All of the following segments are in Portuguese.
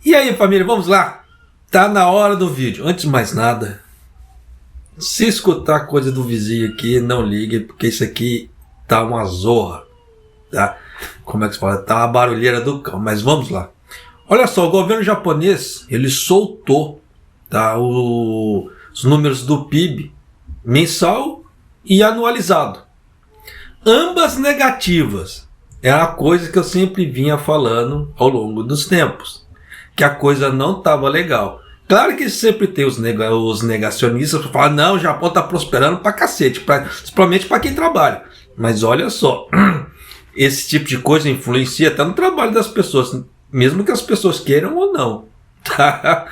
E aí, família, vamos lá? Tá na hora do vídeo. Antes de mais nada, se escutar coisa do vizinho aqui, não ligue, porque isso aqui tá uma zorra, tá? Como é que se fala? Tá uma barulheira do cão, mas vamos lá. Olha só, o governo japonês, ele soltou, tá, os números do PIB mensal e anualizado. Ambas negativas. É a coisa que eu sempre vinha falando ao longo dos tempos, que a coisa não estava legal. Claro que sempre tem os negacionistas que falam, não, o Japão está prosperando pra cacete, principalmente para quem trabalha. Mas olha só, esse tipo de coisa influencia até no trabalho das pessoas, mesmo que as pessoas queiram ou não. Tá?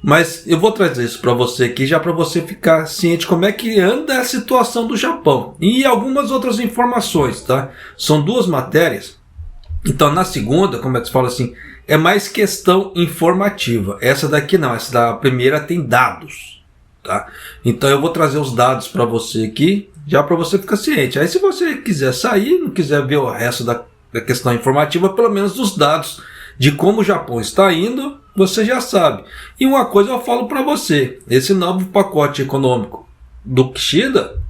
Mas eu vou trazer isso para você aqui, já para você ficar ciente como é que anda a situação do Japão. E algumas outras informações, tá? São duas matérias. Então, na segunda, como é que se fala assim, é mais questão informativa. Essa daqui não, essa da primeira tem dados, tá? Então eu vou trazer os dados para você aqui, já para você ficar ciente. Aí se você quiser sair, não quiser ver o resto da questão informativa, pelo menos dos dados de como o Japão está indo, você já sabe. E uma coisa eu falo para você, esse novo pacote econômico do Kishida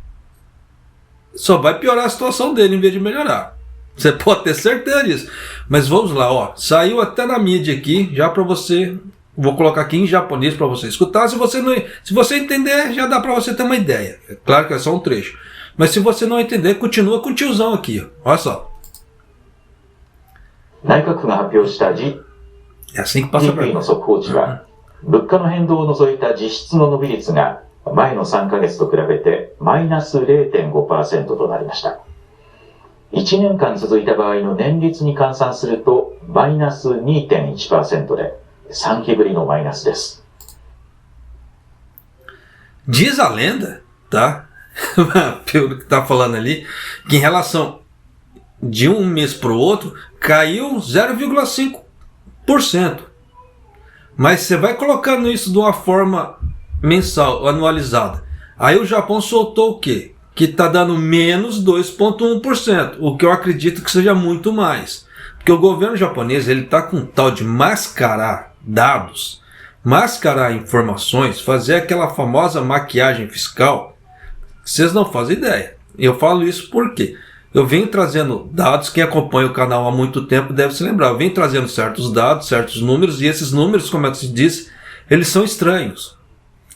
só vai piorar a situação dele em vez de melhorar. Você pode ter certeza disso. Mas vamos lá, ó. Saiu até na mídia aqui, já para você. Vou colocar aqui em japonês para você escutar. Se você entender, já dá para você ter uma ideia. É claro que é só um trecho. Mas se você não entender, continua com o tiozão aqui, ó. Olha só. É assim que passa para mim. 物価の変動を除いた実質の伸び率が前の3ヶ月と比べてマイナス 0.5% となりました。1年間続いた場合の年率に換算するとマイナス 2.1% で3期ぶりのマイナスです。 Diz a lenda, tá? Pelo que tá falando ali, que em relação de um mês para o outro caiu 0,5%. Mas você vai colocando isso de uma forma mensal, anualizada. Aí o Japão soltou o quê? Que está dando menos 2,1%, o que eu acredito que seja muito mais. Porque o governo japonês ele está com tal de mascarar dados, mascarar informações, fazer aquela famosa maquiagem fiscal. Vocês não fazem ideia. Eu falo isso porque eu venho trazendo dados, quem acompanha o canal há muito tempo deve se lembrar. Eu venho trazendo certos dados, certos números, e esses números, como é que se diz, eles são estranhos.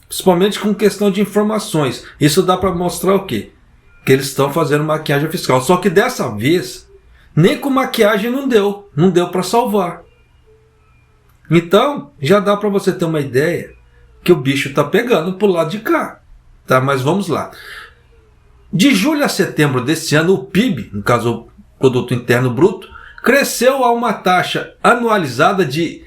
Principalmente com questão de informações. Isso dá para mostrar o quê? Que eles estão fazendo maquiagem fiscal. Só que dessa vez, nem com maquiagem não deu para salvar. Então, já dá para você ter uma ideia que o bicho está pegando pro lado de cá. Tá? Mas vamos lá. De julho a setembro desse ano, o PIB, no caso o Produto Interno Bruto, cresceu a uma taxa anualizada de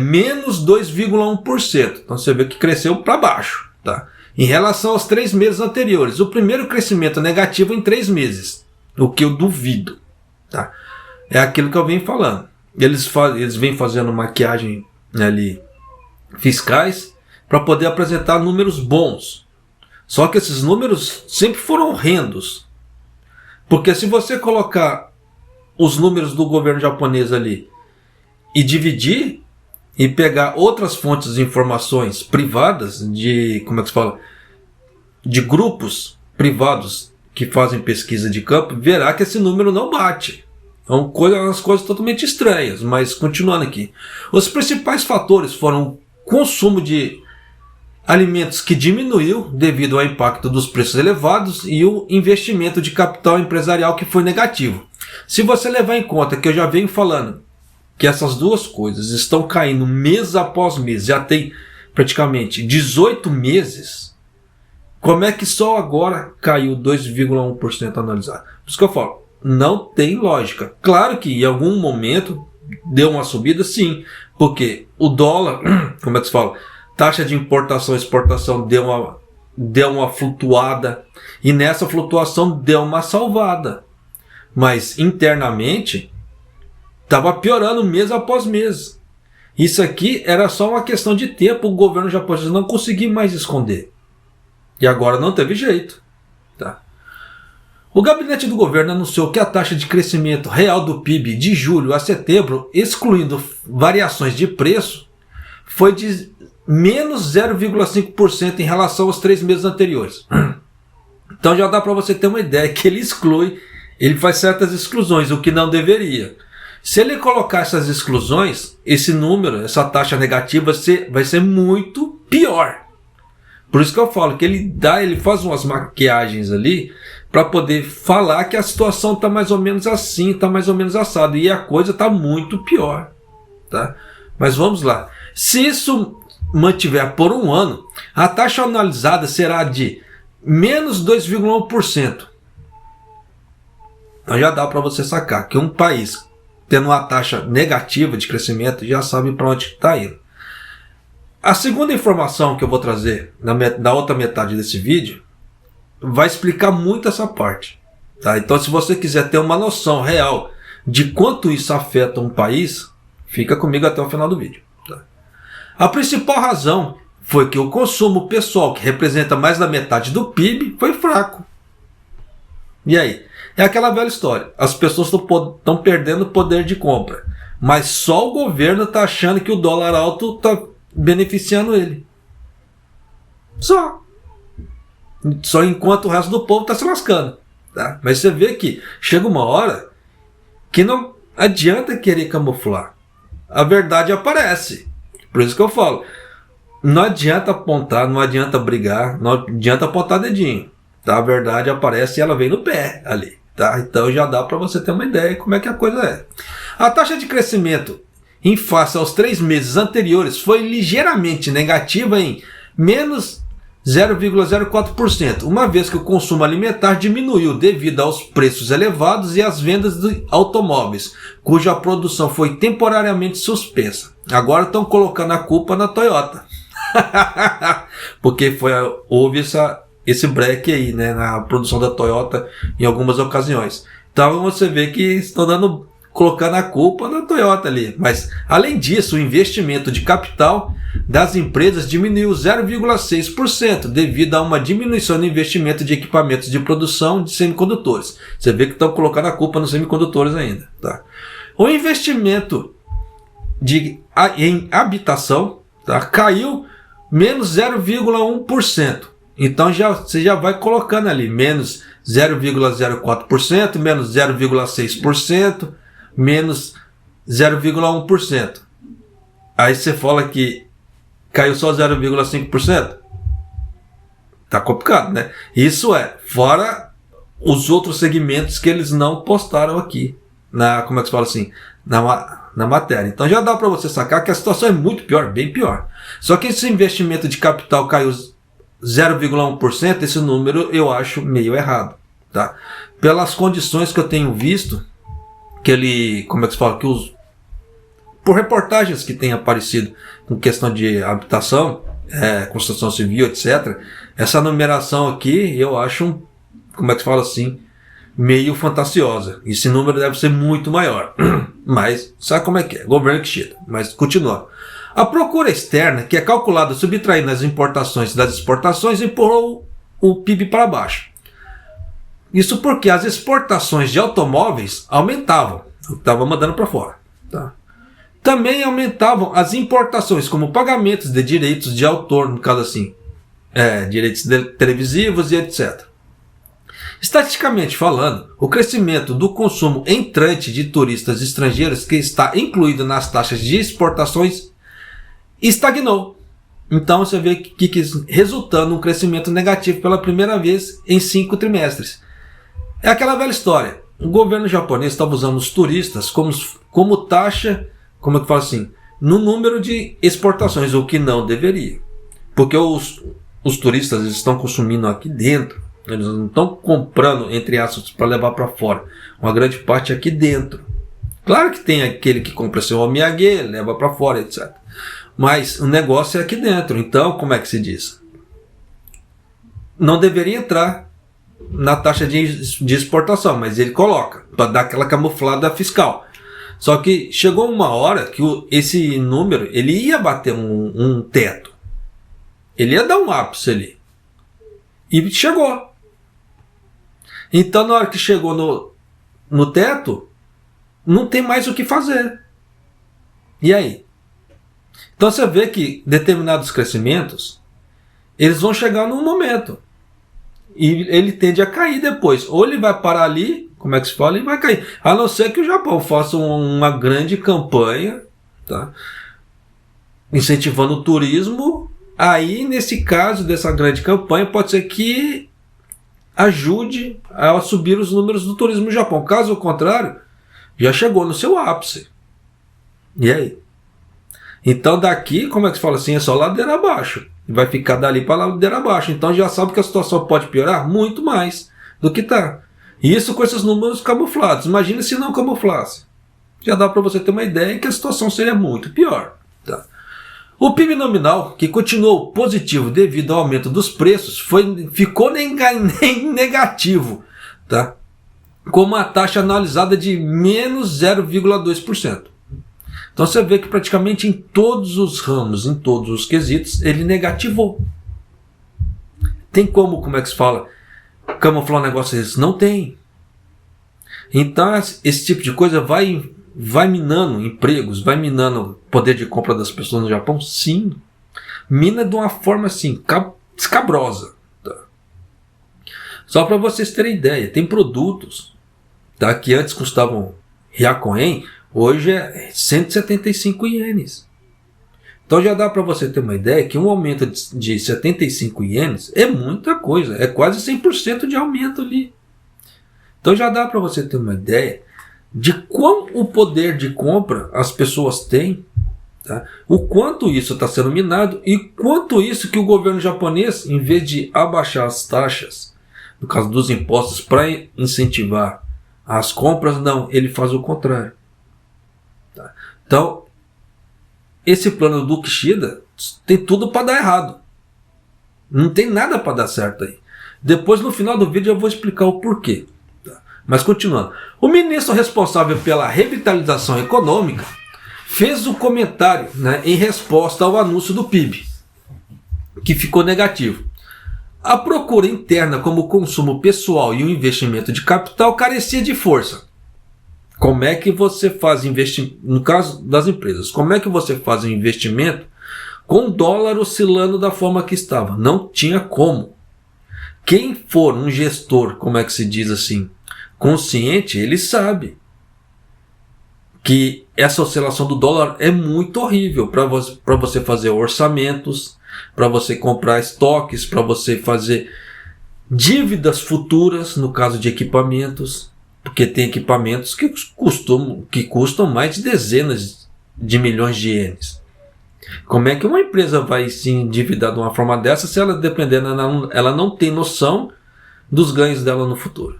menos 2,1%. Então você vê que cresceu para baixo, tá? Em relação aos 3 meses anteriores. O primeiro crescimento negativo em 3 meses, o que eu duvido, tá? É aquilo que eu venho falando. Eles vêm fazendo maquiagem ali fiscais para poder apresentar números bons. Só que esses números sempre foram horrendos. Porque se você colocar os números do governo japonês ali e dividir e pegar outras fontes de informações privadas de, como é que se fala, de grupos privados que fazem pesquisa de campo, verá que esse número não bate. São umas coisas totalmente estranhas, mas continuando aqui. Os principais fatores foram o consumo de alimentos que diminuiu devido ao impacto dos preços elevados e o investimento de capital empresarial que foi negativo. Se você levar em conta que eu já venho falando que essas duas coisas estão caindo mês após mês, já tem praticamente 18 meses, como é que só agora caiu 2,1% analisado? Por isso que eu falo, não tem lógica. Claro que em algum momento deu uma subida, sim, porque o dólar, como é que se fala? Taxa de importação e exportação deu uma flutuada, e nessa flutuação deu uma salvada. Mas internamente estava piorando mês após mês. Isso aqui era só uma questão de tempo, o governo japonês não conseguia mais esconder. E agora não teve jeito. Tá? O gabinete do governo anunciou que a taxa de crescimento real do PIB de julho a setembro, excluindo variações de preço, foi de menos 0,5% em relação aos 3 meses anteriores. Então já dá para você ter uma ideia que ele faz certas exclusões, o que não deveria. Se ele colocar essas exclusões, esse número, essa taxa negativa vai ser muito pior. Por isso que eu falo que ele faz umas maquiagens ali para poder falar que a situação está mais ou menos assim, está mais ou menos assado, e a coisa está muito pior, tá? Mas vamos lá. Se isso mantiver por um ano, a taxa anualizada será de menos 2,1%. Então já dá para você sacar que um país tendo uma taxa negativa de crescimento já sabe para onde está indo. A segunda informação que eu vou trazer na outra metade desse vídeo vai explicar muito essa parte, tá? Então, se você quiser ter uma noção real de quanto isso afeta um país, fica comigo até o final do vídeo, tá? A principal razão foi que o consumo pessoal, que representa mais da metade do PIB, foi fraco. E aí? É aquela velha história. As pessoas estão perdendo poder de compra, mas só o governo está achando que o dólar alto está beneficiando ele. Só enquanto o resto do povo está se lascando, tá? Mas você vê que chega uma hora que não adianta querer camuflar. A verdade aparece. Por isso que eu falo, não adianta apontar, não adianta brigar, não adianta apontar dedinho, tá? A verdade aparece e ela vem no pé ali, tá? Então já dá para você ter uma ideia de como é que a coisa é. A taxa de crescimento em face aos 3 meses anteriores foi ligeiramente negativa em menos 0,04%, uma vez que o consumo alimentar diminuiu devido aos preços elevados e às vendas de automóveis, cuja produção foi temporariamente suspensa. Agora estão colocando a culpa na Toyota, porque houve esse break aí, né, na produção da Toyota em algumas ocasiões. Então você vê que estão colocando a culpa na Toyota ali. Mas, além disso, o investimento de capital das empresas diminuiu 0,6% devido a uma diminuição no investimento de equipamentos de produção de semicondutores. Você vê que estão colocando a culpa nos semicondutores ainda, tá? O investimento em habitação, tá, caiu menos 0,1%. Então você já vai colocando ali menos 0,04%, menos 0,6%, menos 0,1%. Aí você fala que caiu só 0,5%. Tá complicado, né? Isso fora os outros segmentos que eles não postaram aqui como é que se fala assim, na matéria. Então já dá para você sacar que a situação é muito pior, bem pior. Só que esse investimento de capital caiu 0,1%, esse número eu acho meio errado, tá? Pelas condições que eu tenho visto, como é que se fala, por reportagens que têm aparecido com questão de habitação, construção civil, etc., essa numeração aqui eu acho, como é que se fala assim, meio fantasiosa. Esse número deve ser muito maior. Mas sabe como é que é? Governo que chega. Mas continua. A procura externa, que é calculada subtraindo as importações das exportações, empurrou o PIB para baixo. Isso porque as exportações de automóveis aumentavam, estava mandando para fora, tá? Também aumentavam as importações, como pagamentos de direitos de autor, no caso assim, direitos televisivos e etc. Estatisticamente falando, o crescimento do consumo entrante de turistas estrangeiros, que está incluído nas taxas de exportações, estagnou. Então você vê que resultando um crescimento negativo pela primeira vez em 5 trimestres. É aquela velha história. O governo japonês estava usando os turistas como taxa, como é que fala assim, no número de exportações, o que não deveria. Porque os turistas estão consumindo aqui dentro, eles não estão comprando, entre aspas, para levar para fora. Uma grande parte é aqui dentro. Claro que tem aquele que compra seu omiyage, leva para fora, etc. Mas o negócio é aqui dentro. Então, como é que se diz? Não deveria entrar na taxa de exportação, mas ele coloca para dar aquela camuflada fiscal. Só que chegou uma hora que esse número ele ia bater um teto. Ele ia dar um ápice ali. E chegou. Então, na hora que chegou no teto, não tem mais o que fazer. E aí? Então você vê que determinados crescimentos, eles vão chegar num momento. E ele tende a cair depois. Ou ele vai parar ali, como é que se fala, e vai cair. A não ser que o Japão faça uma grande campanha, tá? Incentivando o turismo. Aí, nesse caso dessa grande campanha, pode ser que ajude a subir os números do turismo no Japão. Caso contrário, já chegou no seu ápice. E aí? Então daqui, como é que se fala assim, é só ladeira abaixo. E vai ficar dali para ladeira abaixo. Então já sabe que a situação pode piorar muito mais do que está. E isso com esses números camuflados. Imagina se não camuflasse. Já dá para você ter uma ideia que a situação seria muito pior. Tá? O PIB nominal, que continuou positivo devido ao aumento dos preços, ficou negativo, tá? Com uma taxa analisada de menos 0,2%. Então você vê que praticamente em todos os ramos, em todos os quesitos, ele negativou. Tem como é que se fala, camuflar um negócio desse? Não tem. Então esse tipo de coisa vai minando empregos, vai minando o poder de compra das pessoas no Japão? Sim. Mina de uma forma assim, escabrosa. Tá? Só para vocês terem ideia, tem produtos, tá, que antes custavam Hyakunen, hoje é 175 ienes. Então já dá para você ter uma ideia que um aumento de 75 ienes é muita coisa, é quase 100% de aumento ali. Então já dá para você ter uma ideia de quão o poder de compra as pessoas têm, tá? O quanto isso está sendo minado e quanto isso que o governo japonês, em vez de abaixar as taxas, no caso dos impostos, para incentivar as compras, não, ele faz o contrário. Tá? Então, esse plano do Kishida tem tudo para dar errado. Não tem nada para dar certo aí. Depois, no final do vídeo, eu vou explicar o porquê. Mas continuando, o ministro responsável pela revitalização econômica fez o comentário, né, em resposta ao anúncio do PIB, que ficou negativo. A procura interna como o consumo pessoal e o investimento de capital carecia de força. Como é que você faz investimento, no caso das empresas, como é que você faz um investimento com o dólar oscilando da forma que estava? Não tinha como. Quem for um gestor, como é que se diz assim, consciente, ele sabe que essa oscilação do dólar é muito horrível para você fazer orçamentos, para você comprar estoques, para você fazer dívidas futuras, no caso de equipamentos, porque tem equipamentos que custam mais de dezenas de milhões de ienes. Como é que uma empresa vai se endividar de uma forma dessa se ela, dependendo, ela não tem noção dos ganhos dela no futuro?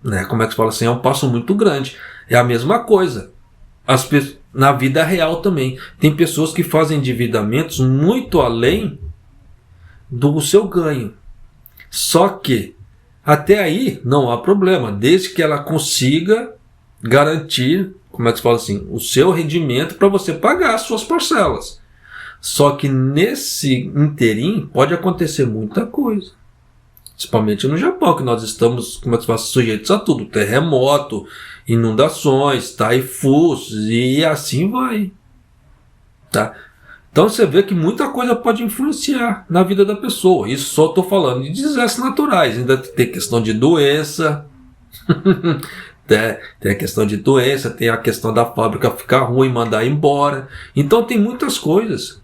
Né? Como é que se fala assim? É um passo muito grande. É a mesma coisa. Na vida real também. Tem pessoas que fazem endividamentos muito além do seu ganho. Só que, até aí, não há problema. Desde que ela consiga garantir, como é que se fala assim, o seu rendimento para você pagar as suas parcelas. Só que nesse interim pode acontecer muita coisa. Principalmente no Japão, que nós estamos, como é que se fala, sujeitos a tudo. Terremoto, inundações, taifus e assim vai. Tá? Então você vê que muita coisa pode influenciar na vida da pessoa. Isso só estou falando de desastres naturais. Ainda tem questão de doença. Tem a questão de doença, tem a questão da fábrica ficar ruim, mandar embora. Então tem muitas coisas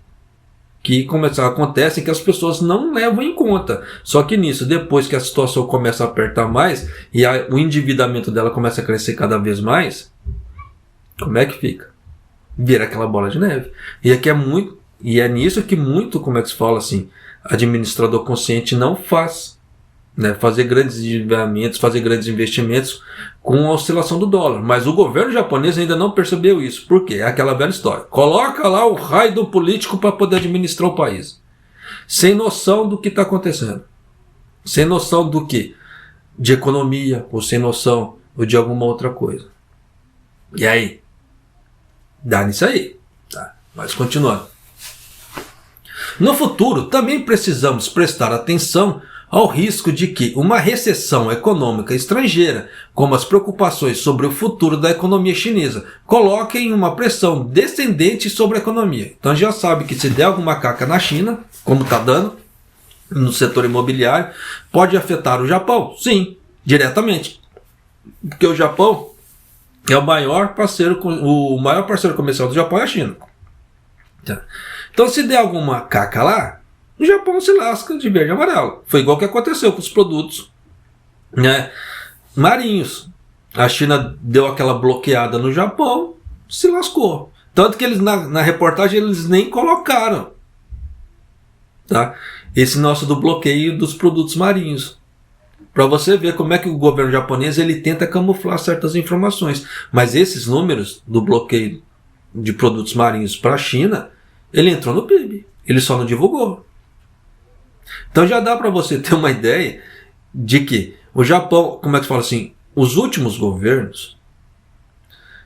que acontecem que as pessoas não levam em conta. Só que nisso, depois que a situação começa a apertar mais e o endividamento dela começa a crescer cada vez mais, como é que fica? Vira aquela bola de neve. E é nisso que muito, como é que se fala assim, administrador consciente não faz. Né? Fazer grandes endividamentos, fazer grandes investimentos com a oscilação do dólar. Mas o governo japonês ainda não percebeu isso. Por quê? É aquela velha história. Coloca lá o raio do político para poder administrar o país. Sem noção do que está acontecendo. Sem noção do que? De economia, ou sem noção ou de alguma outra coisa. E aí? Dá nisso aí. Tá? Mas continuando. No futuro, também precisamos prestar atenção ao risco de que uma recessão econômica estrangeira, como as preocupações sobre o futuro da economia chinesa, coloquem uma pressão descendente sobre a economia. Então já sabe que se der alguma caca na China, como está dando, no setor imobiliário, pode afetar o Japão? Sim, diretamente. Porque o Japão é o maior parceiro comercial do Japão é a China. Então se der alguma caca lá, o Japão se lasca de verde e amarelo. Foi igual que aconteceu com os produtos, né, marinhos. A China deu aquela bloqueada no Japão, se lascou. Tanto que eles na reportagem eles nem colocaram, tá, esse nosso do bloqueio dos produtos marinhos. Para você ver como é que o governo japonês ele tenta camuflar certas informações. Mas esses números do bloqueio de produtos marinhos para a China, ele entrou no PIB. Ele só não divulgou. Então já dá para você ter uma ideia de que o Japão, como é que se fala assim, os últimos governos,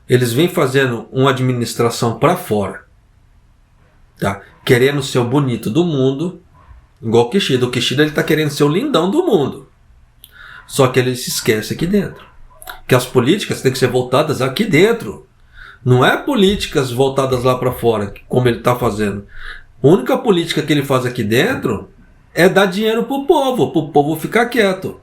eles vêm fazendo uma administração para fora, tá? Querendo ser o bonito do mundo, igual o Kishida. O Kishida ele está querendo ser o lindão do mundo. Só que ele se esquece aqui dentro. Que as políticas têm que ser voltadas aqui dentro. Não é políticas voltadas lá para fora, como ele está fazendo. A única política que ele faz aqui dentro é dar dinheiro para o povo ficar quieto.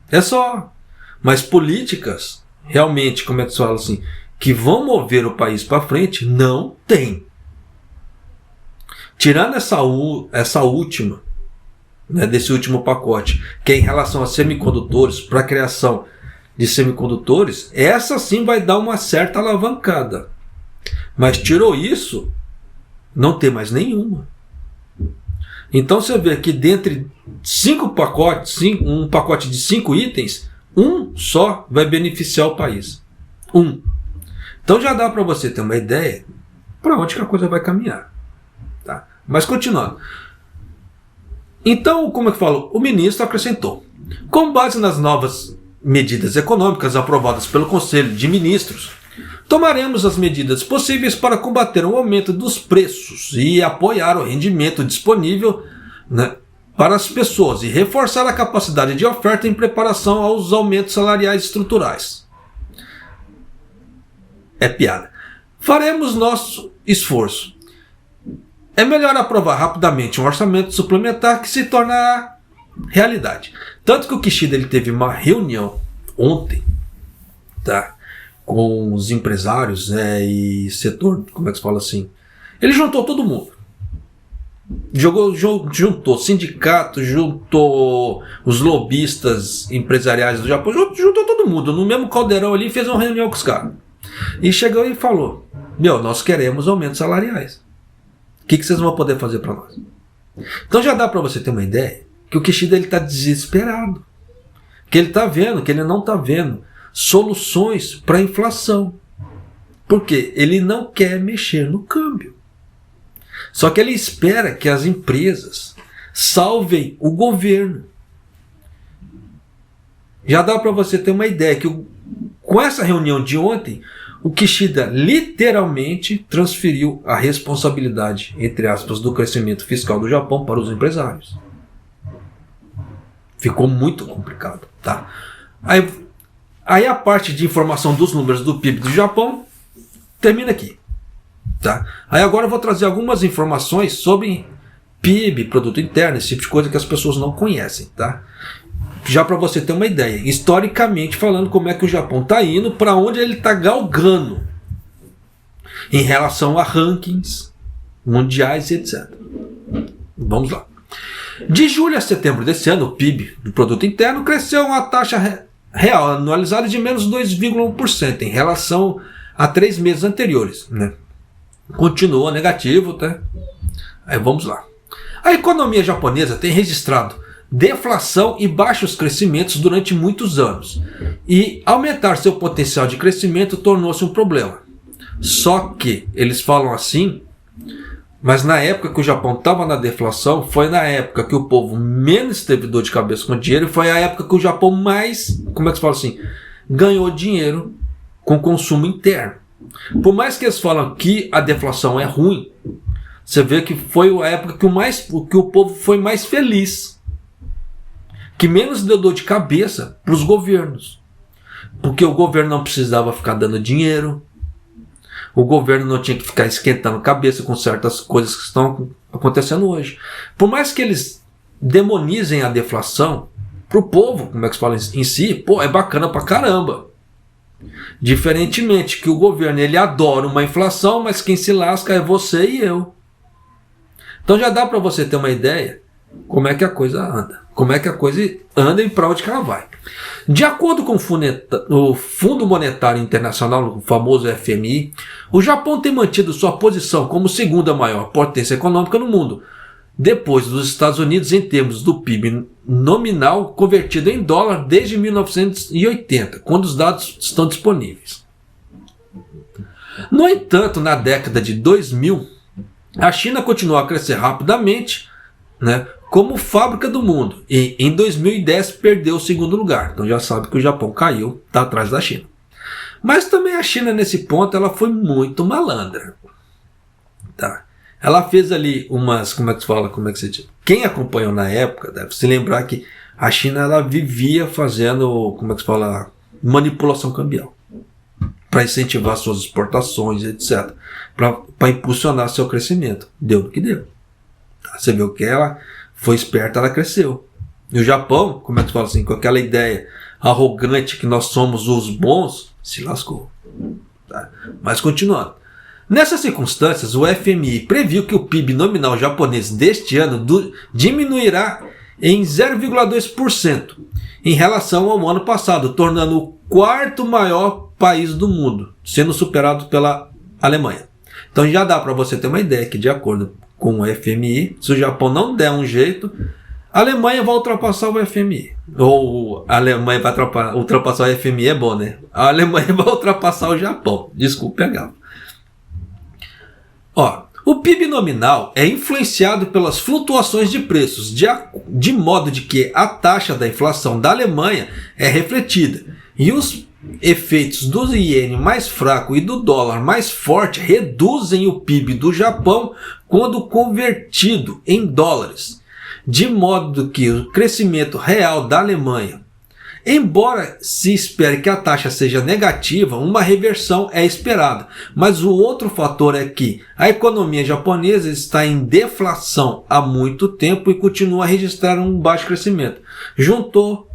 É só. Mas políticas, realmente, como é que se fala assim, que vão mover o país para frente, não tem. Tirando essa última, né, desse último pacote, que é em relação a semicondutores, para a criação de semicondutores, essa sim vai dar uma certa alavancada. Mas tirou isso, não tem mais nenhuma. Então você vê que dentre 5 pacotes, um pacote de 5 itens, um só vai beneficiar o país. Um. Então já dá para você ter uma ideia para onde que a coisa vai caminhar. Tá? Mas continuando. Então, como é que falo? O ministro acrescentou: com base nas novas medidas econômicas aprovadas pelo Conselho de Ministros, tomaremos as medidas possíveis para combater o aumento dos preços e apoiar o rendimento disponível, né, para as pessoas e reforçar a capacidade de oferta em preparação aos aumentos salariais estruturais. É piada. Faremos nosso esforço. É melhor aprovar rapidamente um orçamento suplementar que se tornará realidade. Tanto que o Kishida ele teve uma reunião ontem, tá, com os empresários, né, e setor, como é que se fala assim? Ele juntou todo mundo. Juntou sindicato, juntou os lobistas empresariais do Japão, juntou todo mundo no mesmo caldeirão ali e fez uma reunião com os caras. E chegou e falou: nós queremos aumentos salariais. O que vocês vão poder fazer para nós? Então já dá para você ter uma ideia que o Kishida está desesperado. Que ele está vendo, que ele não está vendo soluções para a inflação. Porque ele não quer mexer no câmbio. Só que ele espera que as empresas salvem o governo. Já dá para você ter uma ideia que com essa reunião de ontem, o Kishida literalmente transferiu a responsabilidade, entre aspas, do crescimento fiscal do Japão para os empresários. Ficou muito complicado, tá? Aí a parte de informação dos números do PIB do Japão termina aqui, tá? Aí agora eu vou trazer algumas informações sobre PIB, produto interno, esse tipo de coisa que as pessoas não conhecem, tá? Já para você ter uma ideia, historicamente falando, como é que o Japão está indo, para onde ele está galgando em relação a rankings mundiais e etc. Vamos lá. De julho a setembro desse ano, o PIB do produto interno cresceu uma taxa real anualizada de menos 2,1% em relação a 3 meses anteriores, né? Continua negativo, tá? Aí vamos lá. A economia japonesa tem registrado deflação e baixos crescimentos durante muitos anos, e aumentar seu potencial de crescimento tornou-se um problema. Só que eles falam assim, mas na época que o Japão estava na deflação, foi na época que o povo menos teve dor de cabeça com dinheiro, e foi a época que o Japão mais, como é que se fala assim, ganhou dinheiro com consumo interno. Por mais que eles falam que a deflação é ruim, você vê que foi a época que o povo foi mais feliz. que menos deu dor de cabeça para os governos. Porque o governo não precisava ficar dando dinheiro, o governo não tinha que ficar esquentando a cabeça com certas coisas que estão acontecendo hoje. Por mais que eles demonizem a deflação, para o povo, como é que se fala em si, pô, é bacana pra caramba. Diferentemente que o governo, ele adora uma inflação, mas quem se lasca é você e eu. Então já dá para você ter uma ideia como é que a coisa anda. Como é que a coisa anda e para onde que ela vai. De acordo com o Fundo Monetário Internacional, o famoso FMI, o Japão tem mantido sua posição como segunda maior potência econômica no mundo, depois dos Estados Unidos em termos do PIB nominal convertido em dólar desde 1980, quando os dados estão disponíveis. No entanto, na década de 2000, a China continuou a crescer rapidamente, né, como fábrica do mundo, e em 2010 perdeu o segundo lugar. Então já sabe que o Japão caiu, está atrás da China. Mas também a China nesse ponto ela foi muito malandra. Tá? Ela fez ali umas, como é que se fala, quem acompanhou na época deve se lembrar que a China ela vivia fazendo, como é que se fala, manipulação cambial para incentivar suas exportações, etc, para impulsionar seu crescimento. Deu no que deu. Tá? Você viu que ela foi esperta, ela cresceu. E o Japão, como é que se fala assim, com aquela ideia arrogante que nós somos os bons, se lascou. Tá? Mas continuando. Nessas circunstâncias, o FMI previu que o PIB nominal japonês deste ano diminuirá em 0,2% em relação ao ano passado, tornando o quarto maior país do mundo, sendo superado pela Alemanha. Então já dá para você ter uma ideia que, de acordo com o FMI, se o Japão não der um jeito, a Alemanha vai ultrapassar o FMI. Ou a Alemanha vai ultrapassar o FMI, é bom, né? A Alemanha vai ultrapassar o Japão. Desculpe pegar. O PIB nominal é influenciado pelas flutuações de preços, de modo de que a taxa da inflação da Alemanha é refletida, e os efeitos do iene mais fraco e do dólar mais forte reduzem o PIB do Japão quando convertido em dólares, de modo que o crescimento real da Alemanha, embora se espere que a taxa seja negativa, uma reversão é esperada. Mas o outro fator é que a economia japonesa está em deflação há muito tempo e continua a registrar um baixo crescimento. Juntou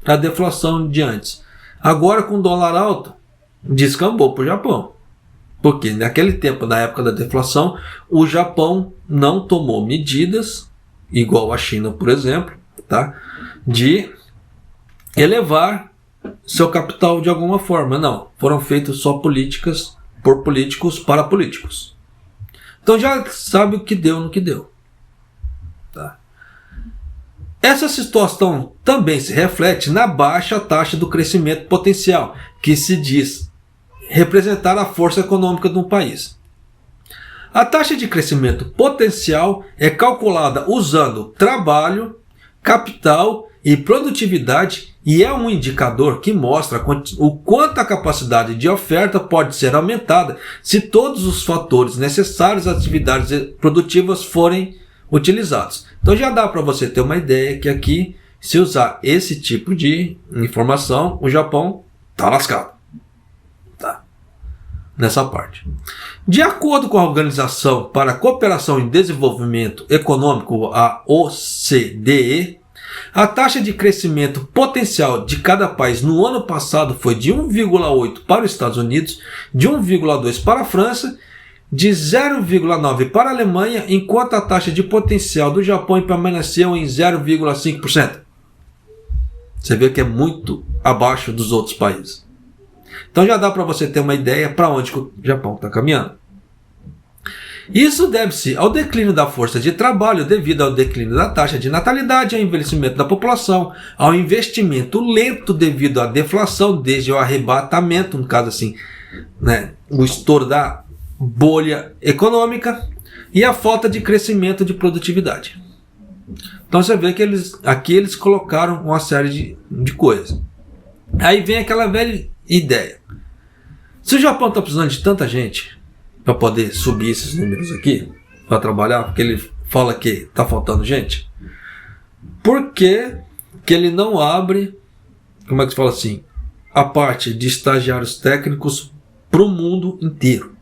a deflação de antes. Agora, com o dólar alto, descambou para o Japão. Porque naquele tempo, na época da deflação, o Japão não tomou medidas, igual a China, por exemplo, tá? De elevar seu capital de alguma forma. Não, foram feitas só políticas por políticos para políticos. Então já sabe o que deu no que deu. Tá? Essa situação também se reflete na baixa taxa do crescimento potencial, que se diz representar a força econômica de um país. A taxa de crescimento potencial é calculada usando trabalho, capital e produtividade e é um indicador que mostra o quanto a capacidade de oferta pode ser aumentada se todos os fatores necessários às atividades produtivas forem utilizados. Então já dá para você ter uma ideia que aqui, se usar esse tipo de informação, o Japão está lascado. Tá? Nessa parte. De acordo com a Organização para a Cooperação e Desenvolvimento Econômico, a OCDE, a taxa de crescimento potencial de cada país no ano passado foi de 1,8 para os Estados Unidos, de 1,2 para a França, de 0,9 para a Alemanha, enquanto a taxa de potencial do Japão permaneceu em 0,5%. Você vê que é muito abaixo dos outros países. Então já dá para você ter uma ideia para onde o Japão está caminhando. Isso deve-se ao declínio da força de trabalho devido ao declínio da taxa de natalidade, ao envelhecimento da população, ao investimento lento devido à deflação, desde o arrebatamento, no caso assim, né, o estouro da bolha econômica e a falta de crescimento de produtividade. Então você vê que aqui eles colocaram uma série de coisas. Aí vem aquela velha ideia. Se o Japão está precisando de tanta gente para poder subir esses números aqui, para trabalhar, porque ele fala que está faltando gente, por que que ele não abre, como é que se fala assim, a parte de estagiários técnicos para o mundo inteiro.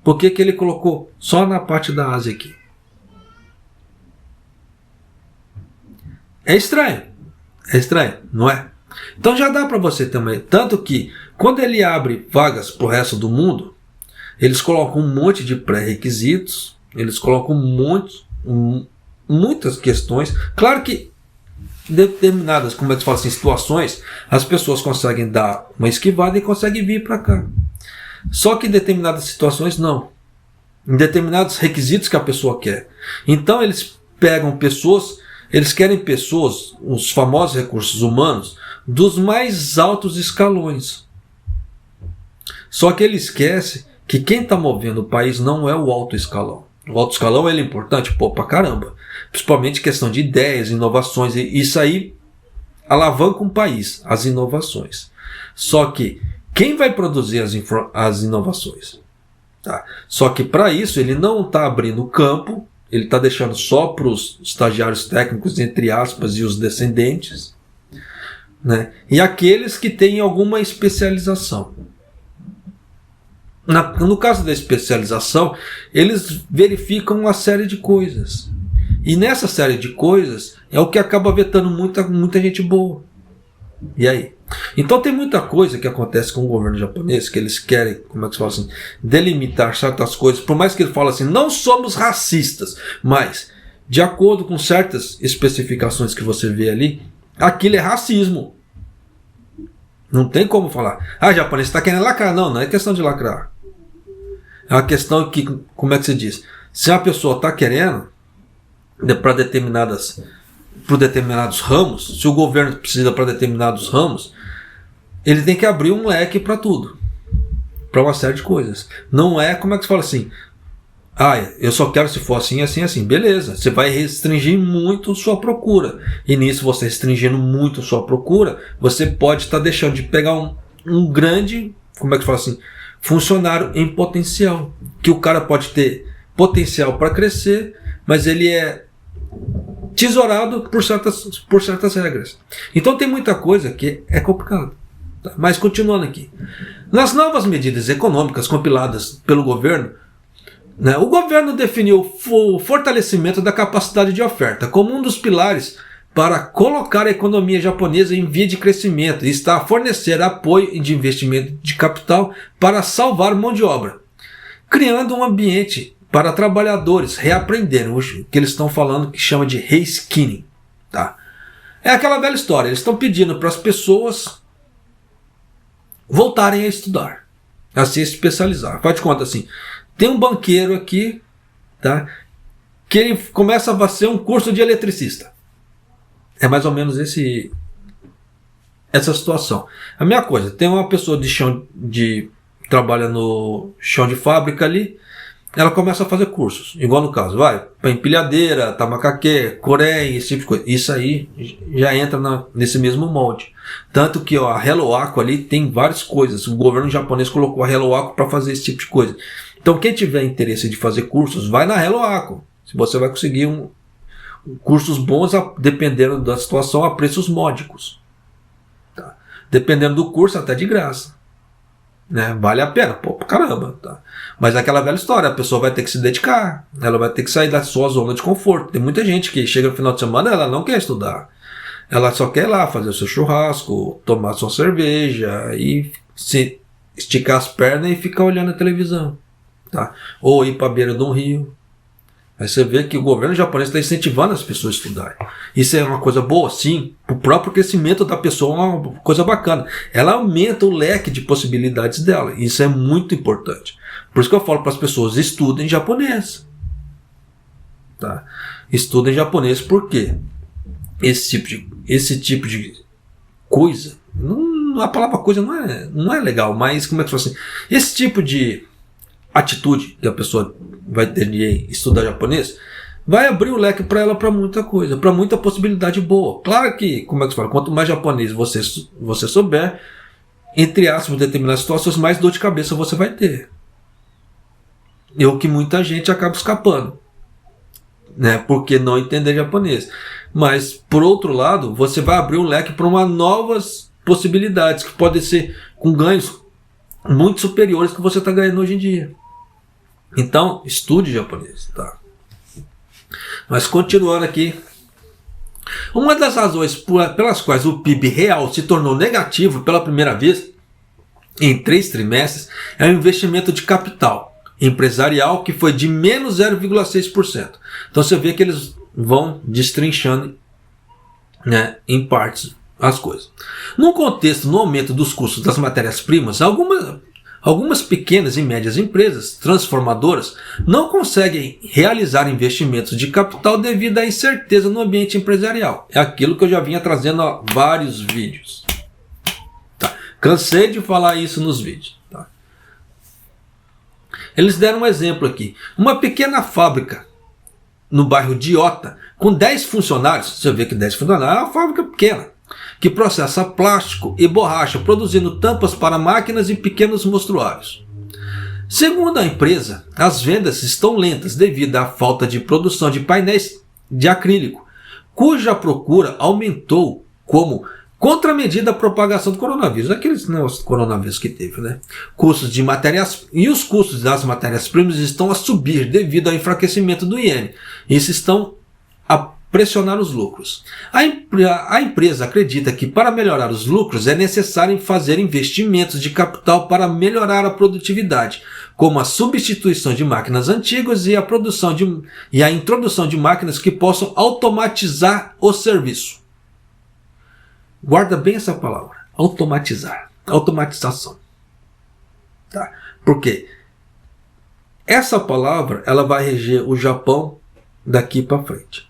Por que ele colocou só na parte da Ásia aqui? É estranho, não é? Então já dá para você também, tanto que quando ele abre vagas para o resto do mundo, eles colocam um monte de pré-requisitos, eles colocam muitas questões. Claro que determinadas, como é que se fala assim, situações, as pessoas conseguem dar uma esquivada e conseguem vir para cá. Só que em determinadas situações não. Em determinados requisitos que a pessoa quer. Então eles pegam pessoas, eles querem pessoas, os famosos recursos humanos, dos mais altos escalões. Só que ele esquece que quem está movendo o país não é o alto escalão. O alto escalão ele é importante, pra caramba. Principalmente questão de ideias, inovações. E isso aí alavanca um país, as inovações. Só que quem vai produzir as inovações? Tá? Só que para isso ele não está abrindo campo, ele está deixando só para os estagiários técnicos, entre aspas, e os descendentes, né? E aqueles que têm alguma especialização. No caso da especialização, eles verificam uma série de coisas. E nessa série de coisas é o que acaba vetando muita gente boa. E aí? Então tem muita coisa que acontece com o governo japonês, que eles querem, como é que se fala assim, delimitar certas coisas, por mais que ele fale assim, não somos racistas, mas de acordo com certas especificações que você vê ali, aquilo é racismo. Não tem como falar, japonês está querendo lacrar. Não é questão de lacrar. É uma questão que, como é que se diz? Se a pessoa está querendo, para determinados ramos, se o governo precisa para determinados ramos, ele tem que abrir um leque para tudo, para uma série de coisas. Não é, como é que se fala assim, eu só quero se for assim, assim, assim. Beleza, você vai restringir muito sua procura. E nisso, você restringindo muito sua procura, você pode estar deixando de pegar um grande, como é que fala assim, funcionário em potencial. Que o cara pode ter potencial para crescer, mas ele é tesourado por certas regras. Então tem muita coisa que é complicado. Tá? Mas continuando aqui. Nas novas medidas econômicas compiladas pelo governo, o governo definiu o fortalecimento da capacidade de oferta como um dos pilares para colocar a economia japonesa em via de crescimento e está a fornecer apoio de investimento de capital para salvar mão de obra, criando um ambiente para trabalhadores reaprenderem o que eles estão falando, que chama de reskilling. Tá? É aquela velha história, eles estão pedindo para as pessoas voltarem a estudar, a se especializar. Faz de conta assim, tem um banqueiro aqui, tá, que ele começa a fazer um curso de eletricista. É mais ou menos essa situação. A minha coisa, tem uma pessoa trabalha no chão de fábrica ali, ela começa a fazer cursos, igual no caso, para empilhadeira, tamacaque, corém, esse tipo de coisa. Isso aí já entra nesse mesmo molde. Tanto que a Hello Aqua ali tem várias coisas. O governo japonês colocou a Hello Aqua para fazer esse tipo de coisa. Então quem tiver interesse de fazer cursos, vai na Hello Aqua. Se você vai conseguir cursos bons, dependendo da situação, a preços módicos. Tá? Dependendo do curso, até de graça. Vale a pena, caramba. Tá? Mas é aquela velha história, a pessoa vai ter que se dedicar, ela vai ter que sair da sua zona de conforto. Tem muita gente que chega no final de semana, ela não quer estudar. Ela só quer ir lá fazer o seu churrasco, tomar sua cerveja e esticar as pernas e ficar olhando a televisão. Tá? Ou ir para a beira de um rio. Aí você vê que o governo japonês está incentivando as pessoas a estudarem. Isso é uma coisa boa, sim. O próprio crescimento da pessoa é uma coisa bacana. Ela aumenta o leque de possibilidades dela. Isso é muito importante. Por isso que eu falo para as pessoas, estudem japonês. Tá? Estudem japonês por quê? Esse tipo de coisa, a palavra coisa não é legal, mas como é que fala assim? Esse tipo de atitude que a pessoa vai ter de estudar japonês vai abrir o leque para ela para muita coisa, para muita possibilidade boa. Claro que, como é que se fala, quanto mais japonês você souber, entre aspas, determinadas situações, mais dor de cabeça você vai ter. É o que muita gente acaba escapando, porque não entender japonês. Mas, por outro lado, você vai abrir um leque para uma novas possibilidades que podem ser com ganhos muito superiores que você está ganhando hoje em dia. Então, estude japonês, tá? Mas continuando aqui, uma das razões pelas quais o PIB real se tornou negativo pela primeira vez em 3 trimestres é o investimento de capital empresarial, que foi de menos 0,6%. Então você vê que eles vão destrinchando, né, em partes as coisas. No contexto, no aumento dos custos das matérias-primas, algumas pequenas e médias empresas transformadoras não conseguem realizar investimentos de capital devido à incerteza no ambiente empresarial. É aquilo que eu já vinha trazendo há vários vídeos. Tá. Cansei de falar isso nos vídeos. Tá. Eles deram um exemplo aqui. Uma pequena fábrica no bairro de Iota, com 10 funcionários, você vê que 10 funcionários é uma fábrica pequena, que processa plástico e borracha, produzindo tampas para máquinas e pequenos mostruários. Segundo a empresa, as vendas estão lentas devido à falta de produção de painéis de acrílico, cuja procura aumentou como contramedida à propagação do coronavírus. Aqueles negócios do coronavírus que teve, né? Custos de matérias e os custos das matérias-primas estão a subir devido ao enfraquecimento do iene. Isso estão a pressionar os lucros. A empresa acredita que para melhorar os lucros é necessário fazer investimentos de capital para melhorar a produtividade, como a substituição de máquinas antigas e a introdução de máquinas que possam automatizar o serviço. Guarda bem essa palavra, automatizar, automatização. Tá? Porque essa palavra ela vai reger o Japão daqui para frente.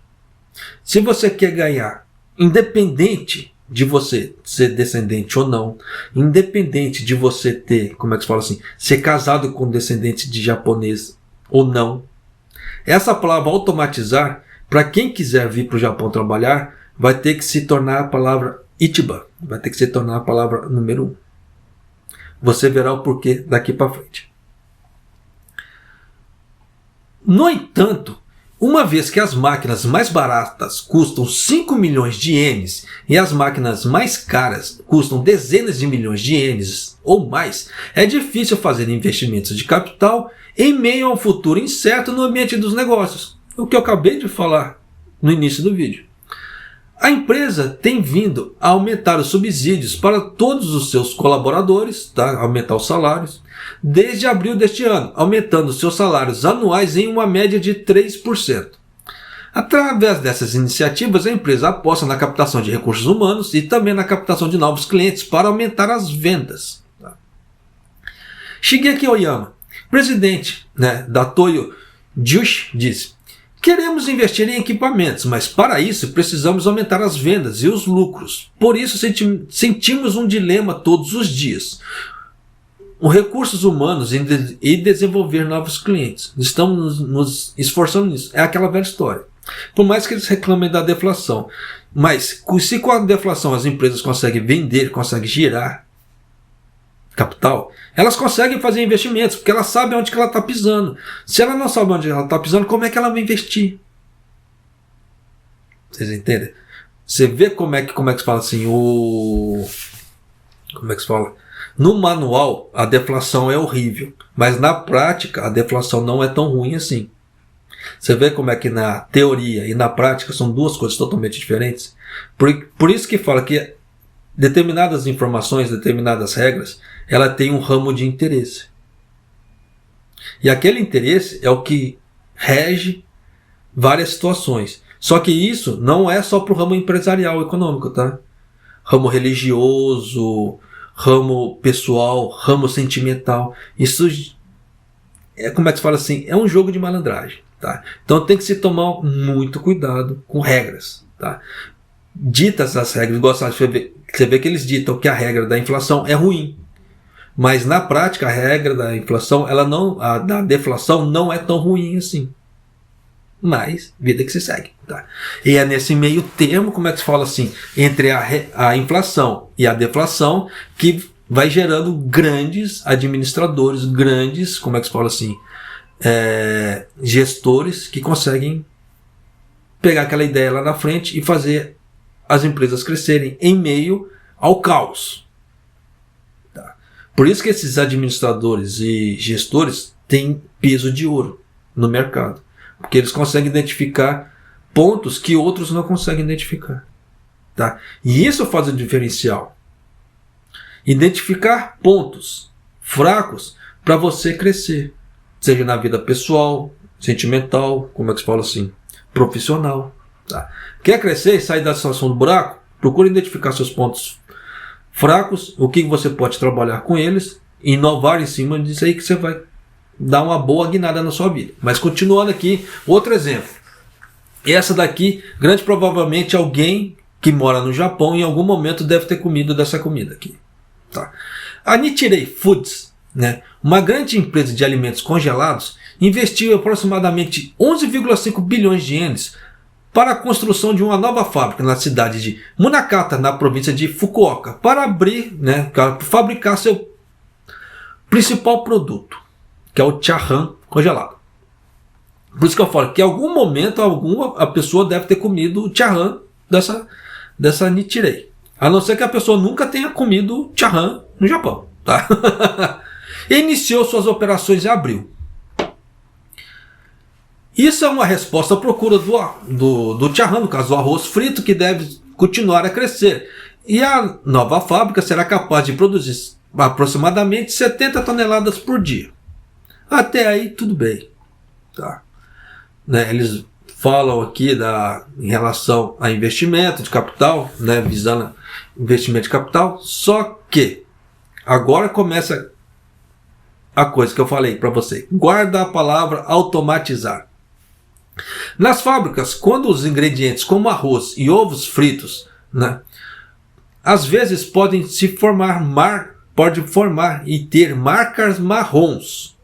Se você quer ganhar, independente de você ser descendente ou não, independente de você ter, como é que se fala assim, ser casado com descendente de japonês ou não, essa palavra automatizar, para quem quiser vir para o Japão trabalhar, vai ter que se tornar a palavra Ichiban, vai ter que se tornar a palavra número 1. Você verá o porquê daqui para frente. No entanto, uma vez que as máquinas mais baratas custam 5 milhões de ienes e as máquinas mais caras custam dezenas de milhões de ienes ou mais, é difícil fazer investimentos de capital em meio a um futuro incerto no ambiente dos negócios. O que eu acabei de falar no início do vídeo. A empresa tem vindo a aumentar os subsídios para todos os seus colaboradores, tá? Aumentar os salários, desde abril deste ano, aumentando seus salários anuais em uma média de 3%. Através dessas iniciativas, a empresa aposta na captação de recursos humanos e também na captação de novos clientes para aumentar as vendas. Tá? Shigeki Oyama, presidente, né, da Toyo Jushi, disse: queremos investir em equipamentos, mas para isso precisamos aumentar as vendas e os lucros. Por isso sentimos um dilema todos os dias. Os recursos humanos e desenvolver novos clientes. Estamos nos esforçando nisso. É aquela velha história. Por mais que eles reclamem da deflação. Mas se com a deflação as empresas conseguem vender, conseguem girar capital, elas conseguem fazer investimentos, porque elas sabem onde que ela está pisando. Se ela não sabe onde ela está pisando, como é que ela vai investir? Vocês entendem? Você vê como é que se fala assim, como é que se fala? No manual, a deflação é horrível, mas na prática, a deflação não é tão ruim assim. Você vê como é que na teoria e na prática são duas coisas totalmente diferentes? Por isso que fala que determinadas informações, determinadas regras, ela tem um ramo de interesse. E aquele interesse é o que rege várias situações. Só que isso não é só para o ramo empresarial econômico, tá? Ramo religioso, ramo pessoal, ramo sentimental. Isso é, como é que se fala assim, é um jogo de malandragem, tá? Então tem que se tomar muito cuidado com regras, tá? Ditas as regras, você vê que eles ditam que a regra da inflação é ruim. Mas na prática a regra da inflação, da deflação não é tão ruim assim. Mas vida que se segue, tá? E é nesse meio termo, como é que se fala assim, entre a inflação e a deflação, que vai gerando grandes administradores, grandes, como é que se fala assim, gestores que conseguem pegar aquela ideia lá na frente e fazer as empresas crescerem em meio ao caos. Tá? Por isso que esses administradores e gestores têm peso de ouro no mercado, porque eles conseguem identificar pontos que outros não conseguem identificar. Tá? E isso faz o diferencial. Identificar pontos fracos para você crescer, seja na vida pessoal, sentimental, como é que se fala assim, profissional. Tá? Quer crescer e sair da situação do buraco? Procure identificar seus pontos fracos, o que você pode trabalhar com eles, e inovar em cima disso aí que você vai dar uma boa guinada na sua vida. Mas continuando aqui, outro exemplo. Essa daqui, grande provavelmente alguém que mora no Japão em algum momento deve ter comido dessa comida aqui. Tá? A Nichirei Foods, né, uma grande empresa de alimentos congelados, investiu aproximadamente 11,5 bilhões de ienes para a construção de uma nova fábrica na cidade de Munakata, na província de Fukuoka, para abrir, né, para fabricar seu principal produto, que é o charran congelado. Por isso que eu falo que em algum momento a pessoa deve ter comido o charran dessa Nichirei. A não ser que a pessoa nunca tenha comido charran no Japão. Tá? E iniciou suas operações em abril. Isso é uma resposta à procura do charran, no caso do arroz frito, que deve continuar a crescer. E a nova fábrica será capaz de produzir aproximadamente 70 toneladas por dia. Até aí tudo bem. Tá? Né, eles falam aqui em relação a investimento de capital, né, visando investimento de capital, só que agora começa a coisa que eu falei para você. Guarda a palavra automatizar. Nas fábricas, quando os ingredientes como arroz e ovos fritos, né, às vezes podem formar e ter marcas marrons.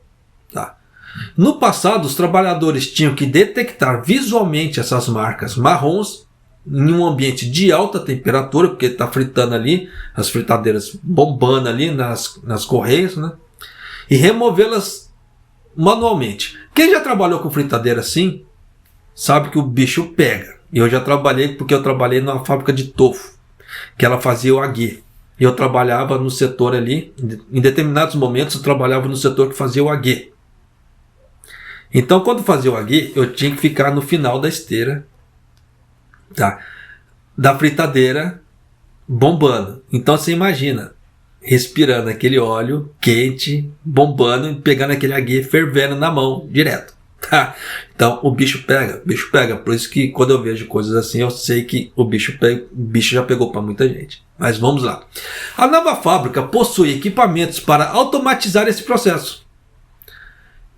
Tá? No passado, os trabalhadores tinham que detectar visualmente essas marcas marrons em um ambiente de alta temperatura, porque está fritando ali, as fritadeiras bombando ali nas correias, né? E removê-las manualmente. Quem já trabalhou com fritadeira assim, sabe que o bicho pega. E eu já trabalhei, porque eu trabalhei numa fábrica de tofu, que ela fazia o aguê. E eu trabalhava no setor ali, em determinados momentos eu trabalhava no setor que fazia o aguê. Então, quando fazia o aguê, eu tinha que ficar no final da esteira, tá, da fritadeira bombando. Então, você imagina, respirando aquele óleo quente, bombando, e pegando aquele aguê fervendo na mão, direto. Tá? Então, o bicho pega. Por isso que quando eu vejo coisas assim, eu sei que o bicho já pegou para muita gente. Mas vamos lá. A nova fábrica possui equipamentos para automatizar esse processo.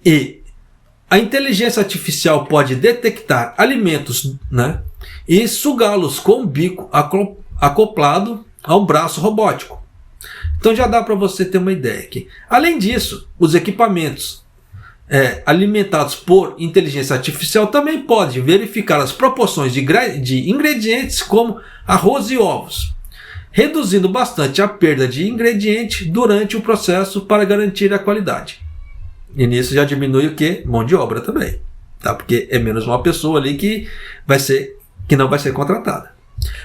E a inteligência artificial pode detectar alimentos, né, e sugá-los com o bico acoplado a um braço robótico. Então já dá para você ter uma ideia aqui. Além disso, os equipamentos alimentados por inteligência artificial também podem verificar as proporções de ingredientes como arroz e ovos, reduzindo bastante a perda de ingrediente durante o processo para garantir a qualidade. E nisso já diminui o que? Mão de obra também. Tá? Porque é menos uma pessoa ali que não vai ser contratada.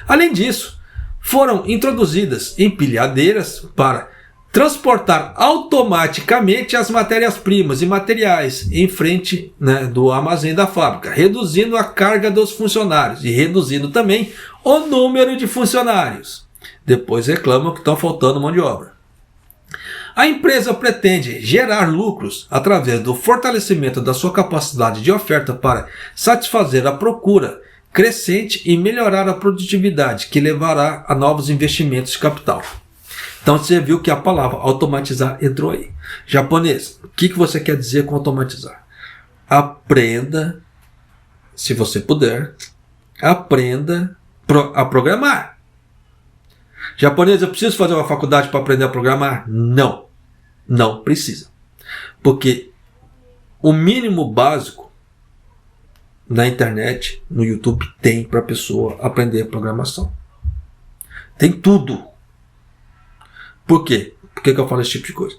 Além disso, foram introduzidas empilhadeiras para transportar automaticamente as matérias-primas e materiais em frente, né, do armazém da fábrica, reduzindo a carga dos funcionários e reduzindo também o número de funcionários. Depois reclamam que estão faltando mão de obra. A empresa pretende gerar lucros através do fortalecimento da sua capacidade de oferta para satisfazer a procura crescente e melhorar a produtividade, que levará a novos investimentos de capital. Então você viu que a palavra automatizar entrou aí. Japonês, o que você quer dizer com automatizar? Aprenda, se você puder, aprenda a programar. Japonês, eu preciso fazer uma faculdade para aprender a programar? Não, não precisa. Porque o mínimo básico na internet, no YouTube, tem para a pessoa aprender programação. Tem tudo. Por quê? Por que eu falo esse tipo de coisa?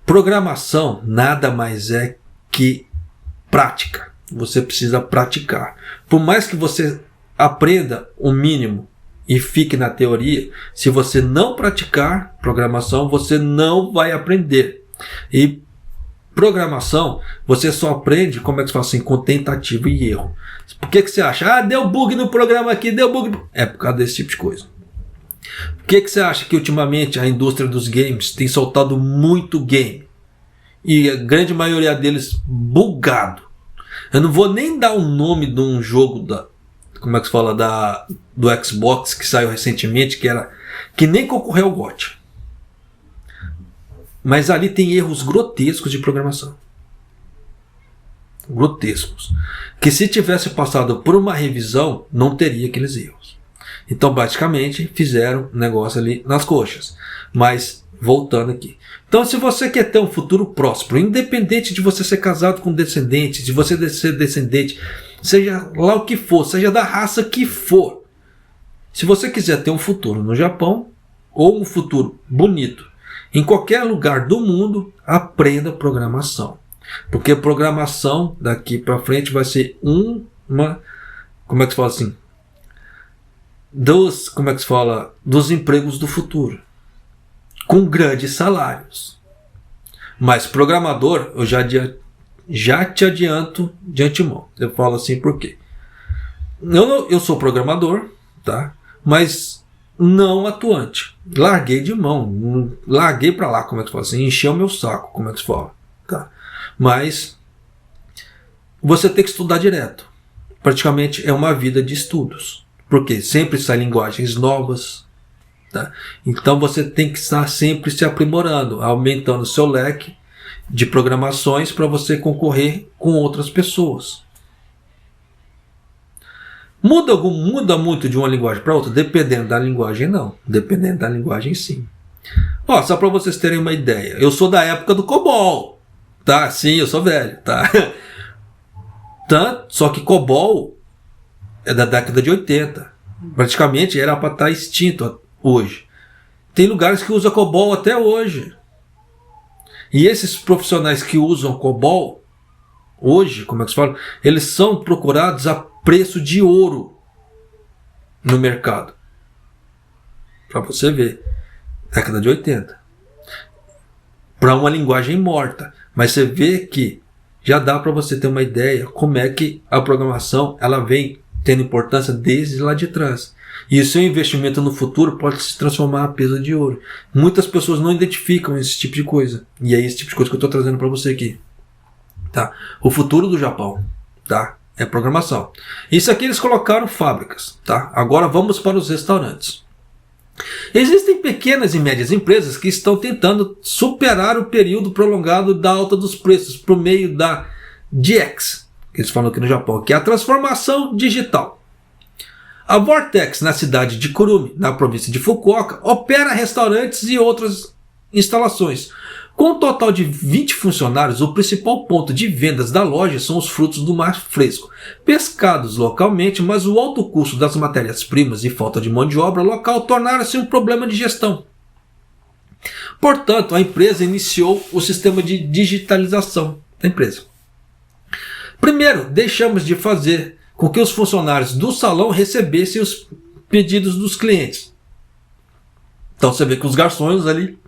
Programação nada mais é que prática. você precisa praticar. Por mais que você aprenda o mínimo e fique na teoria, se você não praticar programação, você não vai aprender. E programação, você só aprende, como é que se fala assim, com tentativa e erro. Por que você acha? Deu bug no programa aqui, deu bug. É por causa desse tipo de coisa. Por que você acha que ultimamente a indústria dos games tem soltado muito game? E a grande maioria deles bugado. Eu não vou nem dar o nome de um jogo como é que se fala, do Xbox que saiu recentemente, que nem concorreu ao GOTY. Mas ali tem erros grotescos de programação. Grotescos. Que se tivesse passado por uma revisão, não teria aqueles erros. Então, basicamente, fizeram um negócio ali nas coxas. Mas, voltando aqui. Então, se você quer ter um futuro próspero, independente de você ser casado com descendente, de você ser descendente, seja lá o que for, seja da raça que for. Se você quiser ter um futuro no Japão, ou um futuro bonito, em qualquer lugar do mundo, aprenda programação. Porque programação daqui para frente vai ser como é que se fala assim? Dos empregos do futuro. Com grandes salários. Mas programador, eu já te adianto de antemão. Eu falo assim por quê? Eu sou programador, tá? Mas não atuante. Larguei de mão. Larguei pra lá, como é que se fala assim? Encheu meu saco, como é que se fala? Tá? Mas você tem que estudar direto. Praticamente é uma vida de estudos. Porque sempre saem linguagens novas. Tá? Então você tem que estar sempre se aprimorando, aumentando o seu leque de programações para você concorrer com outras pessoas. Muda muito de uma linguagem para outra? Dependendo da linguagem, não. Dependendo da linguagem, sim. Só para vocês terem uma ideia. Eu sou da época do COBOL. Tá? Sim, eu sou velho. Tá? Só que COBOL é da década de 80. Praticamente era para estar extinto hoje. Tem lugares que usam COBOL até hoje. E esses profissionais que usam COBOL hoje, como é que se fala? Eles são procurados a preço de ouro no mercado. Para você ver. Década de 80. Para uma linguagem morta. Mas você vê que já dá para você ter uma ideia como é que a programação ela vem tendo importância desde lá de trás. E o seu investimento no futuro pode se transformar em peso de ouro. Muitas pessoas não identificam esse tipo de coisa. E é esse tipo de coisa que eu estou trazendo para você aqui. Tá? O futuro do Japão, tá? É programação. Isso aqui eles colocaram fábricas. Tá? Agora vamos para os restaurantes. Existem pequenas e médias empresas que estão tentando superar o período prolongado da alta dos preços por meio da DX, que eles falam aqui no Japão, que é a transformação digital. A Vortex, na cidade de Kurumi, na província de Fukuoka, opera restaurantes e outras instalações. Com um total de 20 funcionários, o principal ponto de vendas da loja são os frutos do mar fresco, pescados localmente, mas o alto custo das matérias-primas e falta de mão de obra local tornaram-se um problema de gestão. Portanto, a empresa iniciou o sistema de digitalização da empresa. Primeiro, deixamos de fazer com que os funcionários do salão recebessem os pedidos dos clientes. Então você vê que os garçons ali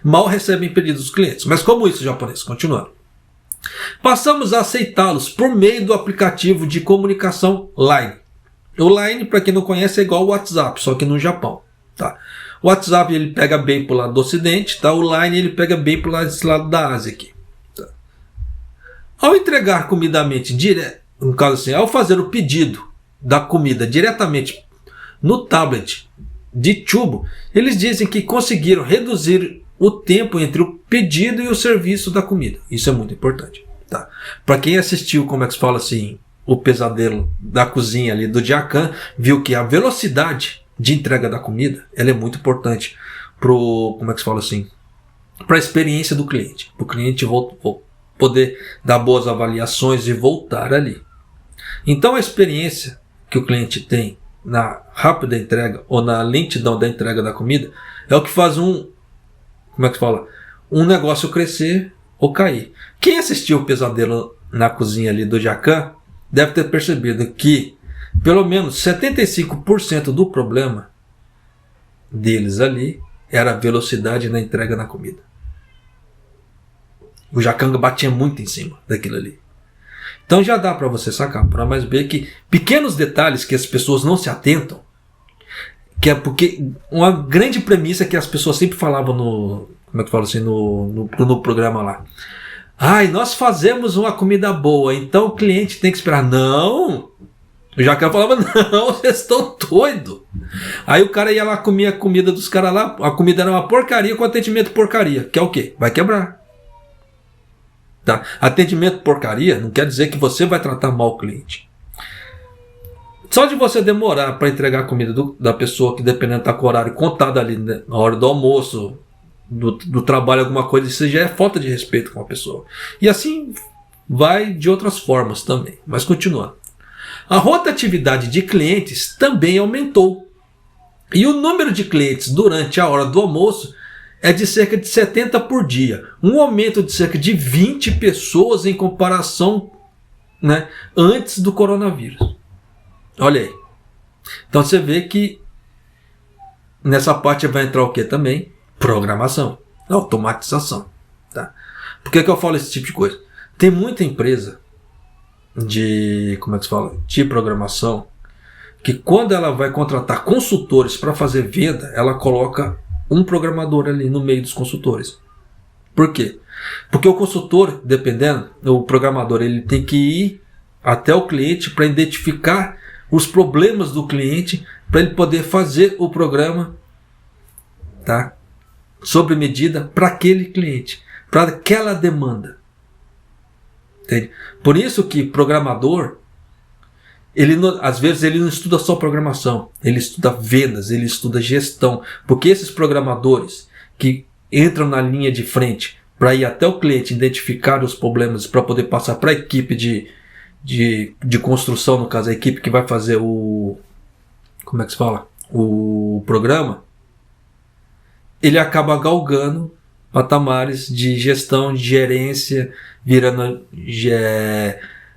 mal recebem pedidos dos clientes. Mas como isso, japonês? Continuando. Passamos a aceitá-los por meio do aplicativo de comunicação Line. O Line, para quem não conhece, é igual ao WhatsApp, só que no Japão. Tá? O WhatsApp ele pega bem pro lado do Ocidente, tá? O Line ele pega bem pro lado da Ásia aqui. Tá? Ao entregar comida à mente direto, no caso assim, ao fazer o pedido da comida diretamente no tablet de tubo, eles dizem que conseguiram reduzir o tempo entre o pedido e o serviço da comida. Isso é muito importante. Tá? Para quem assistiu, como é que se fala assim, o pesadelo da cozinha ali do Jacan, viu que a velocidade de entrega da comida ela é muito importante como é que se fala assim, para a experiência do cliente. Para o cliente poder dar boas avaliações e voltar ali. Então a experiência que o cliente tem na rápida entrega ou na lentidão da entrega da comida é o que faz um negócio crescer ou cair. Quem assistiu o pesadelo na cozinha ali do Jacan deve ter percebido que pelo menos 75% do problema deles ali era a velocidade na entrega na comida. O Jacan batia muito em cima daquilo ali. Então já dá para você sacar, para mais ver que pequenos detalhes que as pessoas não se atentam, que é porque uma grande premissa que as pessoas sempre falavam no, como é que fala assim, no programa lá. Ai, nós fazemos uma comida boa, então o cliente tem que esperar. Não! O Jacan falava, não, vocês estão doidos. Aí o cara ia lá, comia a comida dos caras lá, a comida era uma porcaria com atendimento porcaria. Que é o quê? Vai quebrar. Tá? Atendimento porcaria não quer dizer que você vai tratar mal o cliente. Só de você demorar para entregar a comida da pessoa que dependendo tá com o horário contado ali, né, na hora do almoço, do trabalho, alguma coisa, isso já é falta de respeito com a pessoa. E assim vai de outras formas também. Mas continuando. A rotatividade de clientes também aumentou. E o número de clientes durante a hora do almoço é de cerca de 70 por dia. Um aumento de cerca de 20 pessoas em comparação, né, antes do coronavírus. Olha aí. Então você vê que nessa parte vai entrar o que também? Programação, automatização. Tá? Por que eu falo esse tipo de coisa? Tem muita empresa de, como é que se fala? De programação, que quando ela vai contratar consultores para fazer venda, ela coloca um programador ali no meio dos consultores. Por quê? Porque o consultor, dependendo, o programador, ele tem que ir até o cliente para identificar os problemas do cliente, para ele poder fazer o programa, tá, sob medida para aquele cliente, para aquela demanda. Entende? Por isso que programador, às vezes ele não estuda só programação, ele estuda vendas, ele estuda gestão, porque esses programadores que entram na linha de frente para ir até o cliente, identificar os problemas para poder passar para a equipe de construção, no caso a equipe que vai fazer o, como é que se fala? O programa, ele acaba galgando patamares de gestão, de gerência, virando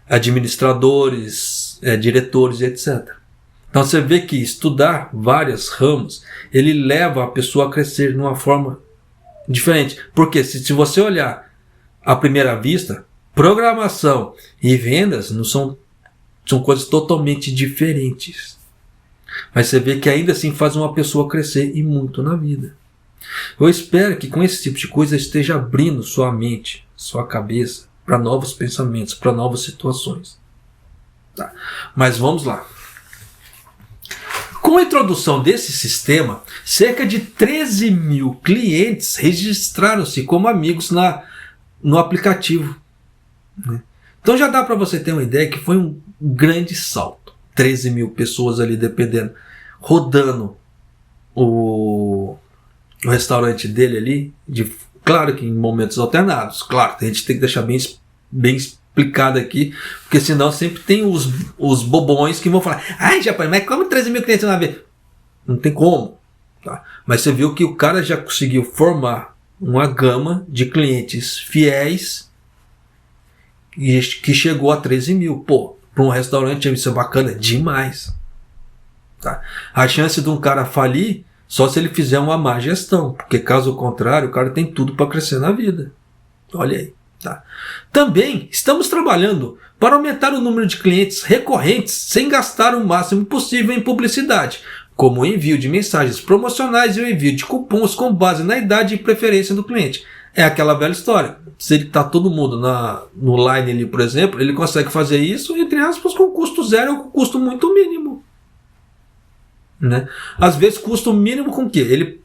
administradores, diretores, etc. Então você vê que estudar vários ramos, ele leva a pessoa a crescer de uma forma diferente. Porque se você olhar à primeira vista, programação e vendas não são coisas totalmente diferentes. Mas você vê que ainda assim faz uma pessoa crescer e muito na vida. Eu espero que com esse tipo de coisa esteja abrindo sua mente, sua cabeça para novos pensamentos, para novas situações. Tá? Mas vamos lá. Com a introdução desse sistema, cerca de 13 mil clientes registraram-se como amigos no aplicativo. Então já dá para você ter uma ideia que foi um grande salto. 13 mil pessoas ali dependendo, rodando o restaurante dele ali, claro que em momentos alternados, claro, a gente tem que deixar bem explicado aqui, porque senão sempre tem os bobões que vão falar, ai Japão, mas como 13 mil clientes uma vez? Não tem como. Tá? Mas você viu que o cara já conseguiu formar uma gama de clientes fiéis que chegou a 13 mil. Pô, para um restaurante isso é bacana demais. Tá? A chance de um cara falir só se ele fizer uma má gestão, porque caso contrário, o cara tem tudo para crescer na vida. Olha aí. Tá? Também estamos trabalhando para aumentar o número de clientes recorrentes sem gastar o máximo possível em publicidade, como o envio de mensagens promocionais e o envio de cupons com base na idade e preferência do cliente. É aquela velha história. Se ele está todo mundo no line ali, por exemplo, ele consegue fazer isso, entre aspas, com custo zero ou com custo muito mínimo. Né? Às vezes, custo mínimo com o quê? Ele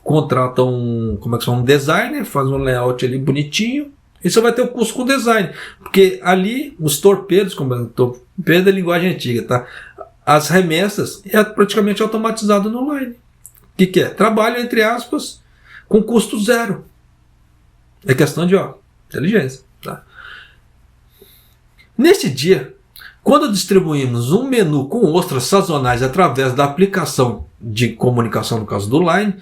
contrata um designer, faz um layout ali bonitinho, e você vai ter o custo com design. Porque ali, os torpedos, torpedo é linguagem antiga, tá? As remessas é praticamente automatizado no line. O que é? Trabalho, entre aspas, com custo zero. É questão de inteligência. Tá? Neste dia, quando distribuímos um menu com ostras sazonais através da aplicação de comunicação, no caso do Line,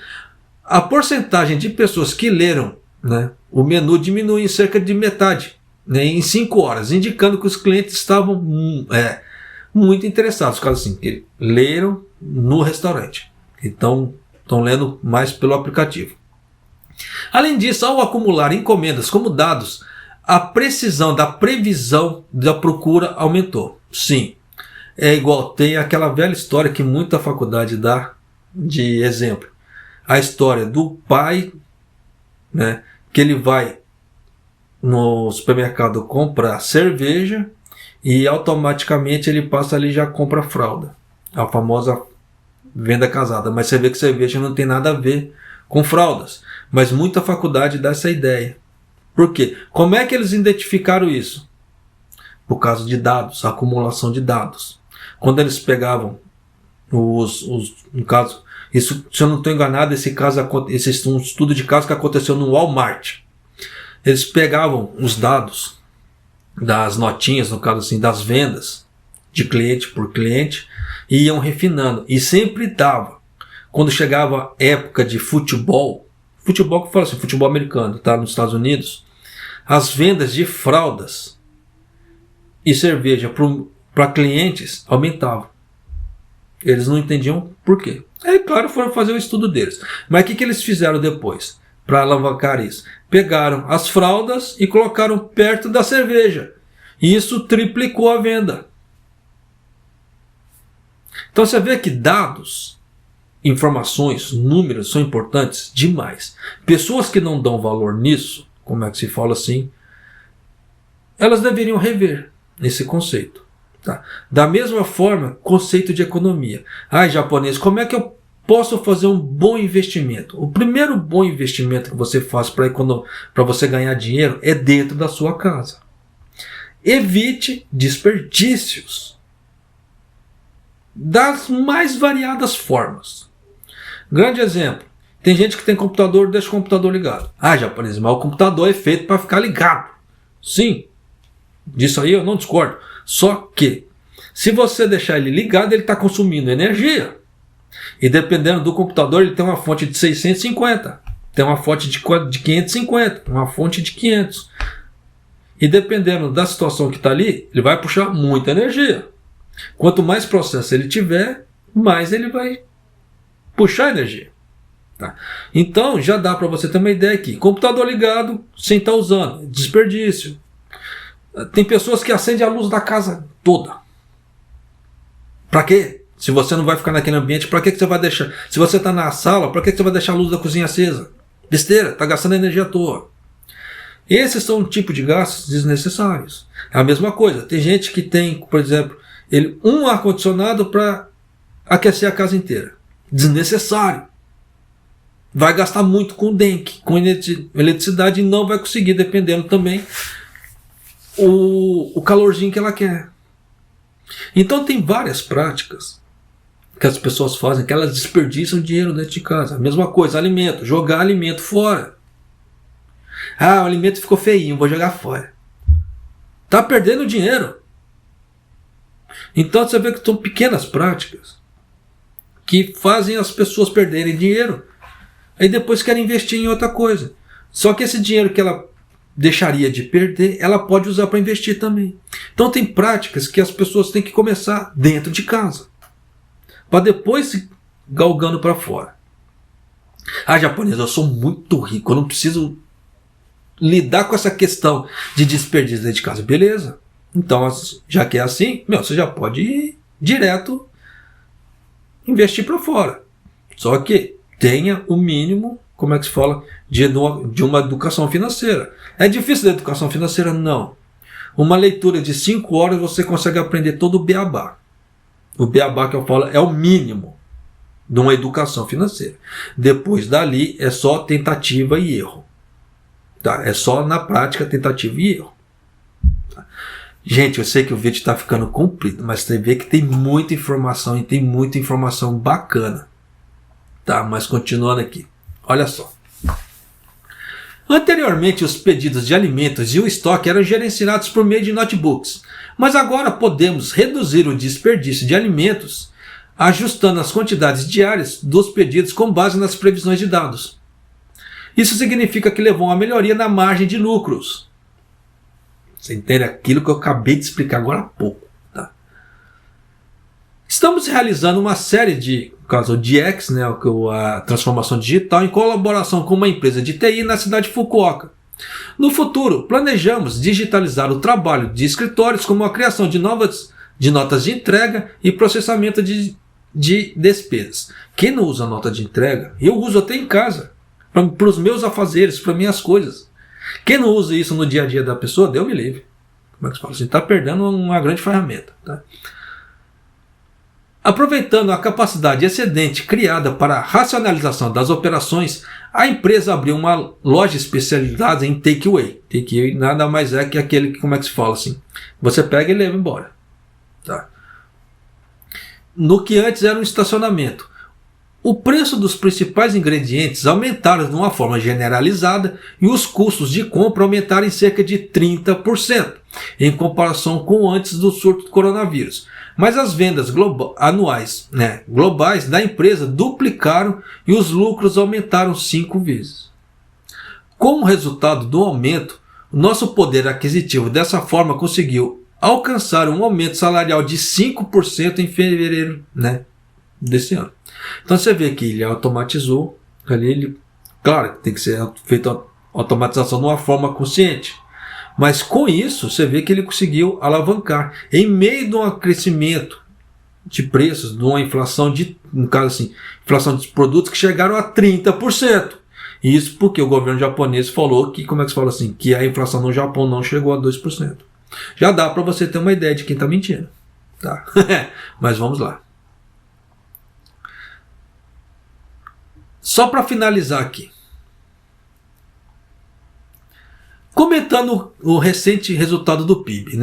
a porcentagem de pessoas que leram, né, o menu diminui em cerca de metade. né, em 5 horas, indicando que os clientes estavam muito interessados. Os caras assim, que leram no restaurante. Então, estão lendo mais pelo aplicativo. Além disso, ao acumular encomendas como dados, a precisão da previsão da procura aumentou. Sim, é igual, tem aquela velha história que muita faculdade dá de exemplo. A história do pai, né, que ele vai no supermercado comprar cerveja e automaticamente ele passa ali e já compra fralda. A famosa venda casada. Mas você vê que cerveja não tem nada a ver com fraldas. Mas muita faculdade dá essa ideia. Por quê? Como é que eles identificaram isso? Por causa de dados, acumulação de dados. Quando eles pegavam no caso, isso, se eu não estou enganado, esse é um estudo de caso que aconteceu no Walmart. Eles pegavam os dados das notinhas, no caso assim, das vendas de cliente por cliente, e iam refinando. E sempre dava. Quando chegava a época de futebol que fala assim, futebol americano, tá, nos Estados Unidos, as vendas de fraldas e cerveja para clientes aumentavam. Eles não entendiam por quê. Aí, claro, foram fazer o estudo deles. Mas o que eles fizeram depois para alavancar isso? Pegaram as fraldas e colocaram perto da cerveja. E isso triplicou a venda. Então você vê que dados, informações, números são importantes demais. Pessoas que não dão valor nisso, como é que se fala assim, elas deveriam rever esse conceito. Tá? Da mesma forma, conceito de economia. Japonês, como é que eu posso fazer um bom investimento? O primeiro bom investimento que você faz para você ganhar dinheiro é dentro da sua casa. Evite desperdícios das mais variadas formas. Grande exemplo. Tem gente que tem computador e deixa o computador ligado. Japonês, mas o computador é feito para ficar ligado. Sim, disso aí eu não discordo. Só que, se você deixar ele ligado, ele está consumindo energia. E dependendo do computador, ele tem uma fonte de 650. Tem uma fonte de 550. Uma fonte de 500. E dependendo da situação que está ali, ele vai puxar muita energia. Quanto mais processo ele tiver, mais ele vai puxar energia. Tá? Então, já dá para você ter uma ideia aqui. Computador ligado, sem estar usando. Desperdício. Tem pessoas que acendem a luz da casa toda. Para quê? Se você não vai ficar naquele ambiente, para que você vai deixar? Se você está na sala, para que você vai deixar a luz da cozinha acesa? Besteira, está gastando energia à toa. Esses são um tipo de gastos desnecessários. É a mesma coisa. Tem gente que tem, por exemplo, um ar-condicionado para aquecer a casa inteira. Desnecessário. Vai gastar muito com DENC, com eletricidade, e não vai conseguir, dependendo também o calorzinho que ela quer. Então tem várias práticas que as pessoas fazem, que elas desperdiçam dinheiro dentro de casa. A mesma coisa, alimento, jogar alimento fora. O alimento ficou feinho, vou jogar fora. Tá perdendo dinheiro. Então você vê que são pequenas práticas que fazem as pessoas perderem dinheiro. Aí depois querem investir em outra coisa. Só que esse dinheiro que ela deixaria de perder, ela pode usar para investir também. Então tem práticas que as pessoas têm que começar dentro de casa, para depois se galgando para fora. Japonês, eu sou muito rico, eu não preciso lidar com essa questão de desperdício dentro de casa. Beleza. Então, já que é assim, você já pode ir direto investir para fora. Só que tenha o mínimo, como é que se fala, de uma educação financeira. É difícil da educação financeira? Não. Uma leitura de 5 horas você consegue aprender todo o beabá. O beabá que eu falo é o mínimo de uma educação financeira. Depois dali é só tentativa e erro. Tá? É só na prática tentativa e erro. Tá? Gente, eu sei que o vídeo está ficando comprido, mas você vê que tem muita informação e tem muita informação bacana. Tá? Mas continuando aqui. Olha só. Anteriormente, os pedidos de alimentos e o estoque eram gerenciados por meio de notebooks, mas agora podemos reduzir o desperdício de alimentos ajustando as quantidades diárias dos pedidos com base nas previsões de dados. Isso significa que levou a uma melhoria na margem de lucros. Você entende aquilo que eu acabei de explicar agora há pouco. Tá? Estamos realizando uma série de, no caso o DX, né, a transformação digital, em colaboração com uma empresa de TI na cidade de Fukuoka. No futuro, planejamos digitalizar o trabalho de escritórios como a criação de notas de entrega e processamento de despesas. Quem não usa nota de entrega, eu uso até em casa, para os meus afazeres, para minhas coisas. Quem não usa isso no dia a dia da pessoa, Deus me livre. Como é que se fala? Você está perdendo uma grande ferramenta. Tá? Aproveitando a capacidade excedente criada para a racionalização das operações, a empresa abriu uma loja especializada em takeaway. Takeaway nada mais é que aquele que, como é que se fala assim? Você pega e leva embora. Tá? No que antes era um estacionamento. O preço dos principais ingredientes aumentaram de uma forma generalizada e os custos de compra aumentaram em cerca de 30% em comparação com antes do surto do coronavírus. Mas as vendas anuais, globais da empresa duplicaram e os lucros aumentaram 5 vezes. Como resultado do aumento, o nosso poder aquisitivo dessa forma conseguiu alcançar um aumento salarial de 5% em fevereiro desse ano. Então você vê que ele automatizou, claro, tem que ser feita a automatização de uma forma consciente, mas com isso você vê que ele conseguiu alavancar, em meio de um crescimento de preços, de uma inflação no caso assim, inflação de produtos que chegaram a 30%. Isso porque o governo japonês falou que, como é que se fala assim, que a inflação no Japão não chegou a 2%. Já dá para você ter uma ideia de quem está mentindo. Tá? Mas vamos lá. Só para finalizar aqui. Comentando o recente resultado do PIB,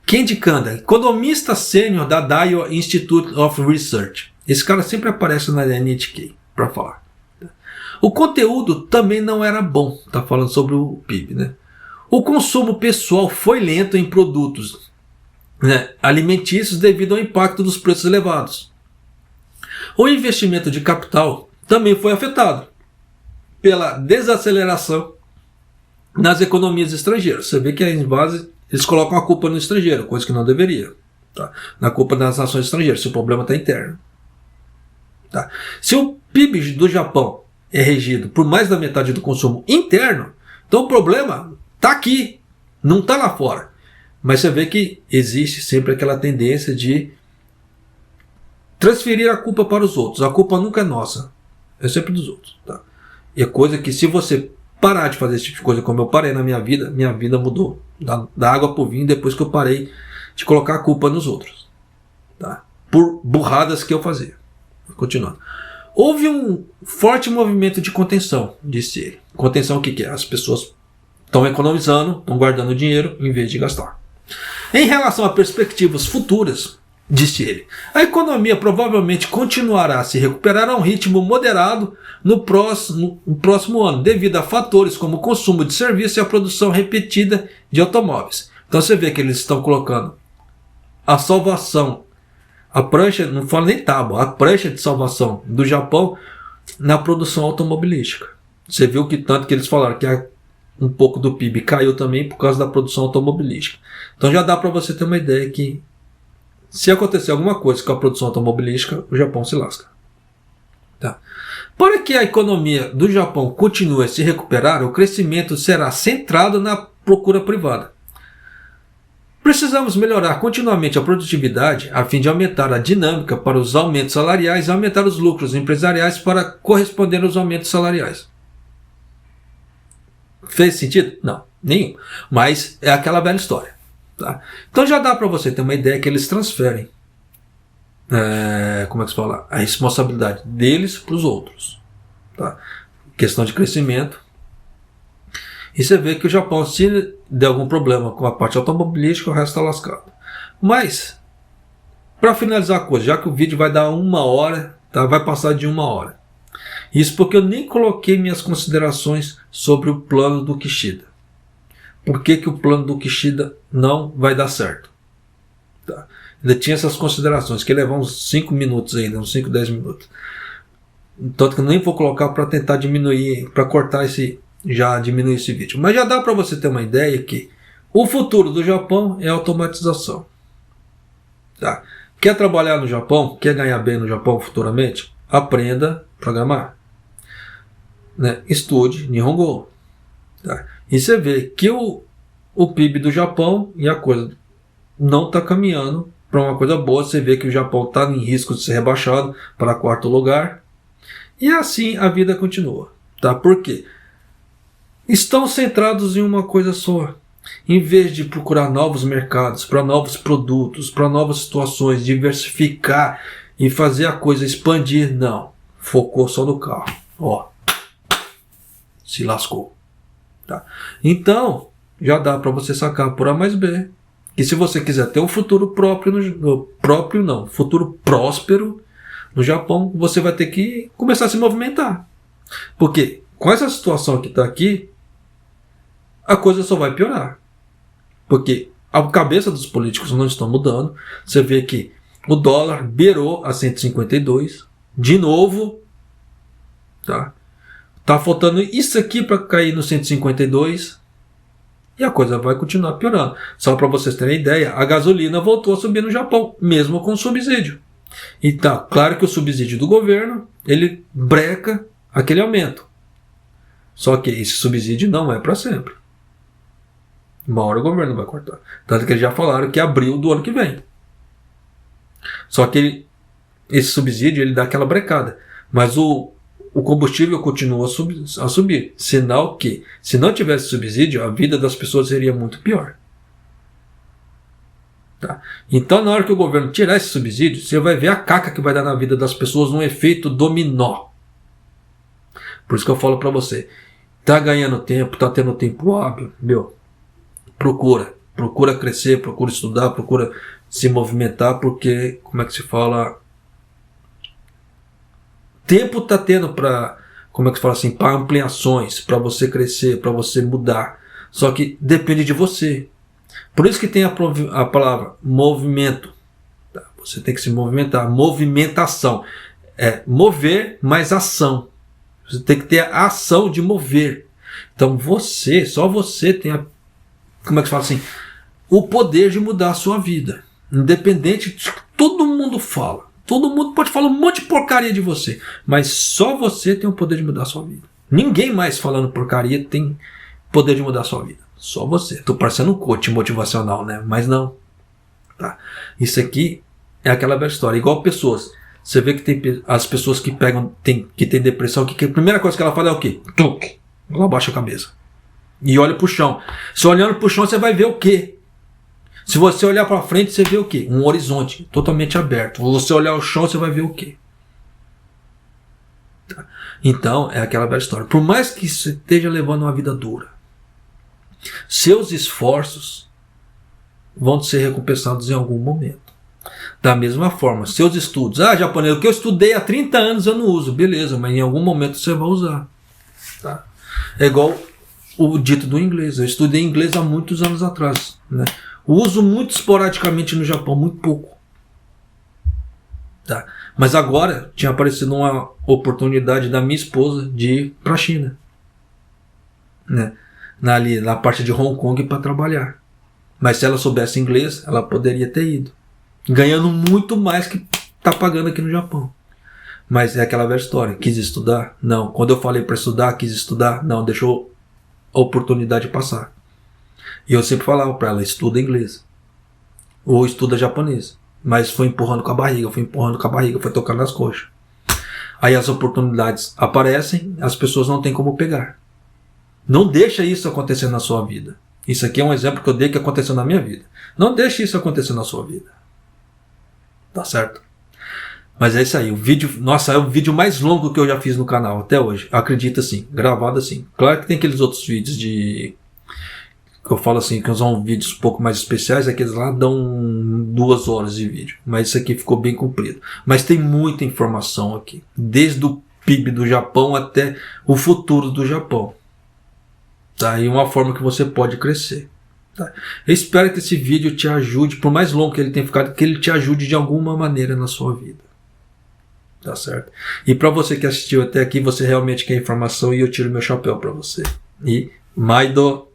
Kendi Kanda, economista sênior da Daiwa Institute of Research. Esse cara sempre aparece na NHK para falar. O conteúdo também não era bom, tá falando sobre o PIB, O consumo pessoal foi lento em produtos alimentícios devido ao impacto dos preços elevados. O investimento de capital também foi afetado pela desaceleração nas economias estrangeiras. Você vê que em base eles colocam a culpa no estrangeiro, coisa que não deveria. Tá? Na culpa das nações estrangeiras, se o problema está interno. Tá? Se o PIB do Japão é regido por mais da metade do consumo interno, então o problema está aqui, não está lá fora. Mas você vê que existe sempre aquela tendência de transferir a culpa para os outros. A culpa nunca é nossa, é sempre dos outros. Tá? E é coisa que, se você parar de fazer esse tipo de coisa, como eu parei na minha vida mudou. Da água para o vinho depois que eu parei de colocar a culpa nos outros. Tá? Por burradas que eu fazia. Continuando. Houve um forte movimento de contenção, disse ele. Contenção o que é? As pessoas estão economizando, estão guardando dinheiro em vez de gastar. Em relação a perspectivas futuras, disse ele, a economia provavelmente continuará a se recuperar a um ritmo moderado no próximo ano, devido a fatores como o consumo de serviços e a produção repetida de automóveis. Então você vê que eles estão colocando a salvação, a prancha, não falo nem tábua, a prancha de salvação do Japão na produção automobilística. Você viu que tanto que eles falaram que um pouco do PIB caiu também por causa da produção automobilística. Então já dá para você ter uma ideia que se acontecer alguma coisa com a produção automobilística, o Japão se lasca. Tá? Para que a economia do Japão continue a se recuperar, o crescimento será centrado na procura privada. Precisamos melhorar continuamente a produtividade a fim de aumentar a dinâmica para os aumentos salariais e aumentar os lucros empresariais para corresponder aos aumentos salariais. Fez sentido? Não, nenhum. Mas é aquela velha história. Tá? Então já dá para você ter uma ideia que eles transferem como é que se fala? A responsabilidade deles para os outros. Tá? Questão de crescimento. E você vê que o Japão, se der algum problema com a parte automobilística, o resto está lascado. Mas, para finalizar a coisa, já que o vídeo vai dar 1 hora, tá? Vai passar de 1 hora. Isso porque eu nem coloquei minhas considerações sobre o plano do Kishida. Por que o plano do Kishida não vai dar certo? Tá? Ainda tinha essas considerações, que ia levar uns 5 minutos ainda, uns 5, 10 minutos. Tanto que eu nem vou colocar para tentar diminuir, para cortar já diminuir esse vídeo. Mas já dá para você ter uma ideia que O futuro do Japão é a automatização. Tá? Quer trabalhar no Japão? Quer ganhar bem no Japão futuramente? Aprenda a programar. Né? Estude Nihongo. Tá? E você vê que o PIB do Japão e a coisa não está caminhando para uma coisa boa. Você vê que o Japão está em risco de ser rebaixado para 4º lugar. E assim a vida continua. Tá? Por quê? Estão centrados em uma coisa só. Em vez de procurar novos mercados, para novos produtos, para novas situações, diversificar e fazer a coisa expandir, não. Focou só no carro. Ó, se lascou. Tá? Então, já dá para você sacar por A mais B. Que se você quiser ter um futuro futuro próspero no Japão, você vai ter que começar a se movimentar. Porque com essa situação que está aqui, a coisa só vai piorar. Porque a cabeça dos políticos não estão mudando. Você vê que o dólar beirou a 152 de novo. Tá faltando isso aqui para cair no 152 e a coisa vai continuar piorando. Só para vocês terem ideia, a gasolina voltou a subir no Japão, mesmo com subsídio. Então, claro que o subsídio do governo, ele breca aquele aumento. Só que esse subsídio não é para sempre. Uma hora o governo vai cortar. Tanto que eles já falaram que é abril do ano que vem. Só que esse subsídio ele dá aquela brecada. Mas o combustível continua a subir. Sinal que, se não tivesse subsídio, a vida das pessoas seria muito pior. Tá? Então, na hora que o governo tirar esse subsídio, você vai ver a caca que vai dar na vida das pessoas num efeito dominó. Por isso que eu falo para você. Tá ganhando tempo, tá tendo tempo hábil, procura crescer, procura estudar, procura se movimentar, porque, como é que se fala, tempo tá tendo para, como é que se fala assim, para ampliações, para você crescer, para você mudar, só que depende de você. Por isso que tem a palavra movimento, tá? Você tem que se movimentar, movimentação, é mover mais ação, você tem que ter a ação de mover. Então só você tem a, como é que se fala assim, o poder de mudar a sua vida. Independente de que todo mundo fala. Todo mundo pode falar um monte de porcaria de você. Mas só você tem o poder de mudar a sua vida. Ninguém mais falando porcaria tem poder de mudar a sua vida. Só você. Estou parecendo um coach motivacional, né? Mas não. Tá? Isso aqui é aquela velha história. Igual pessoas. Você vê que tem as pessoas que que tem depressão. Que a primeira coisa que ela fala é o quê? Tuc. Ela abaixa a cabeça. E olha pro chão. Se olhando pro chão, você vai ver o quê? Se você olhar para frente, você vê o quê? Um horizonte totalmente aberto. Se você olhar o chão, você vai ver o quê? Tá? Então, é aquela velha história. Por mais que você esteja levando uma vida dura, seus esforços vão ser recompensados em algum momento. Da mesma forma, seus estudos. Japonês, o que eu estudei há 30 anos eu não uso. Beleza, mas em algum momento você vai usar. Tá? É igual o dito do inglês. Eu estudei inglês há muitos anos atrás, né? Uso muito esporadicamente no Japão, muito pouco. Tá? Mas agora tinha aparecido uma oportunidade da minha esposa de ir para a China, né? Na parte de Hong Kong para trabalhar. Mas se ela soubesse inglês, ela poderia ter ido, ganhando muito mais que está pagando aqui no Japão. Mas é aquela velha história. Quis estudar? Não. Quando eu falei para estudar, quis estudar? Não. Deixou a oportunidade passar. E eu sempre falava para ela, estuda inglês. Ou estuda japonês. Mas foi empurrando com a barriga, foi tocando nas coxas. Aí as oportunidades aparecem, as pessoas não têm como pegar. Não deixa isso acontecer na sua vida. Isso aqui é um exemplo que eu dei que aconteceu na minha vida. Não deixe isso acontecer na sua vida. Tá certo? Mas é isso aí. O vídeo, nossa, é o vídeo mais longo que eu já fiz no canal até hoje. Acredita assim, gravado assim. Claro que tem aqueles outros vídeos que eu falo assim, que são vídeos um pouco mais especiais, aqueles lá dão 2 horas de vídeo. Mas isso aqui ficou bem comprido. Mas tem muita informação aqui. Desde o PIB do Japão até o futuro do Japão. Tá? E uma forma que você pode crescer. Tá? Eu espero que esse vídeo te ajude, por mais longo que ele tenha ficado, que ele te ajude de alguma maneira na sua vida. Tá certo? E para você que assistiu até aqui, você realmente quer informação e eu tiro meu chapéu para você. E Maido!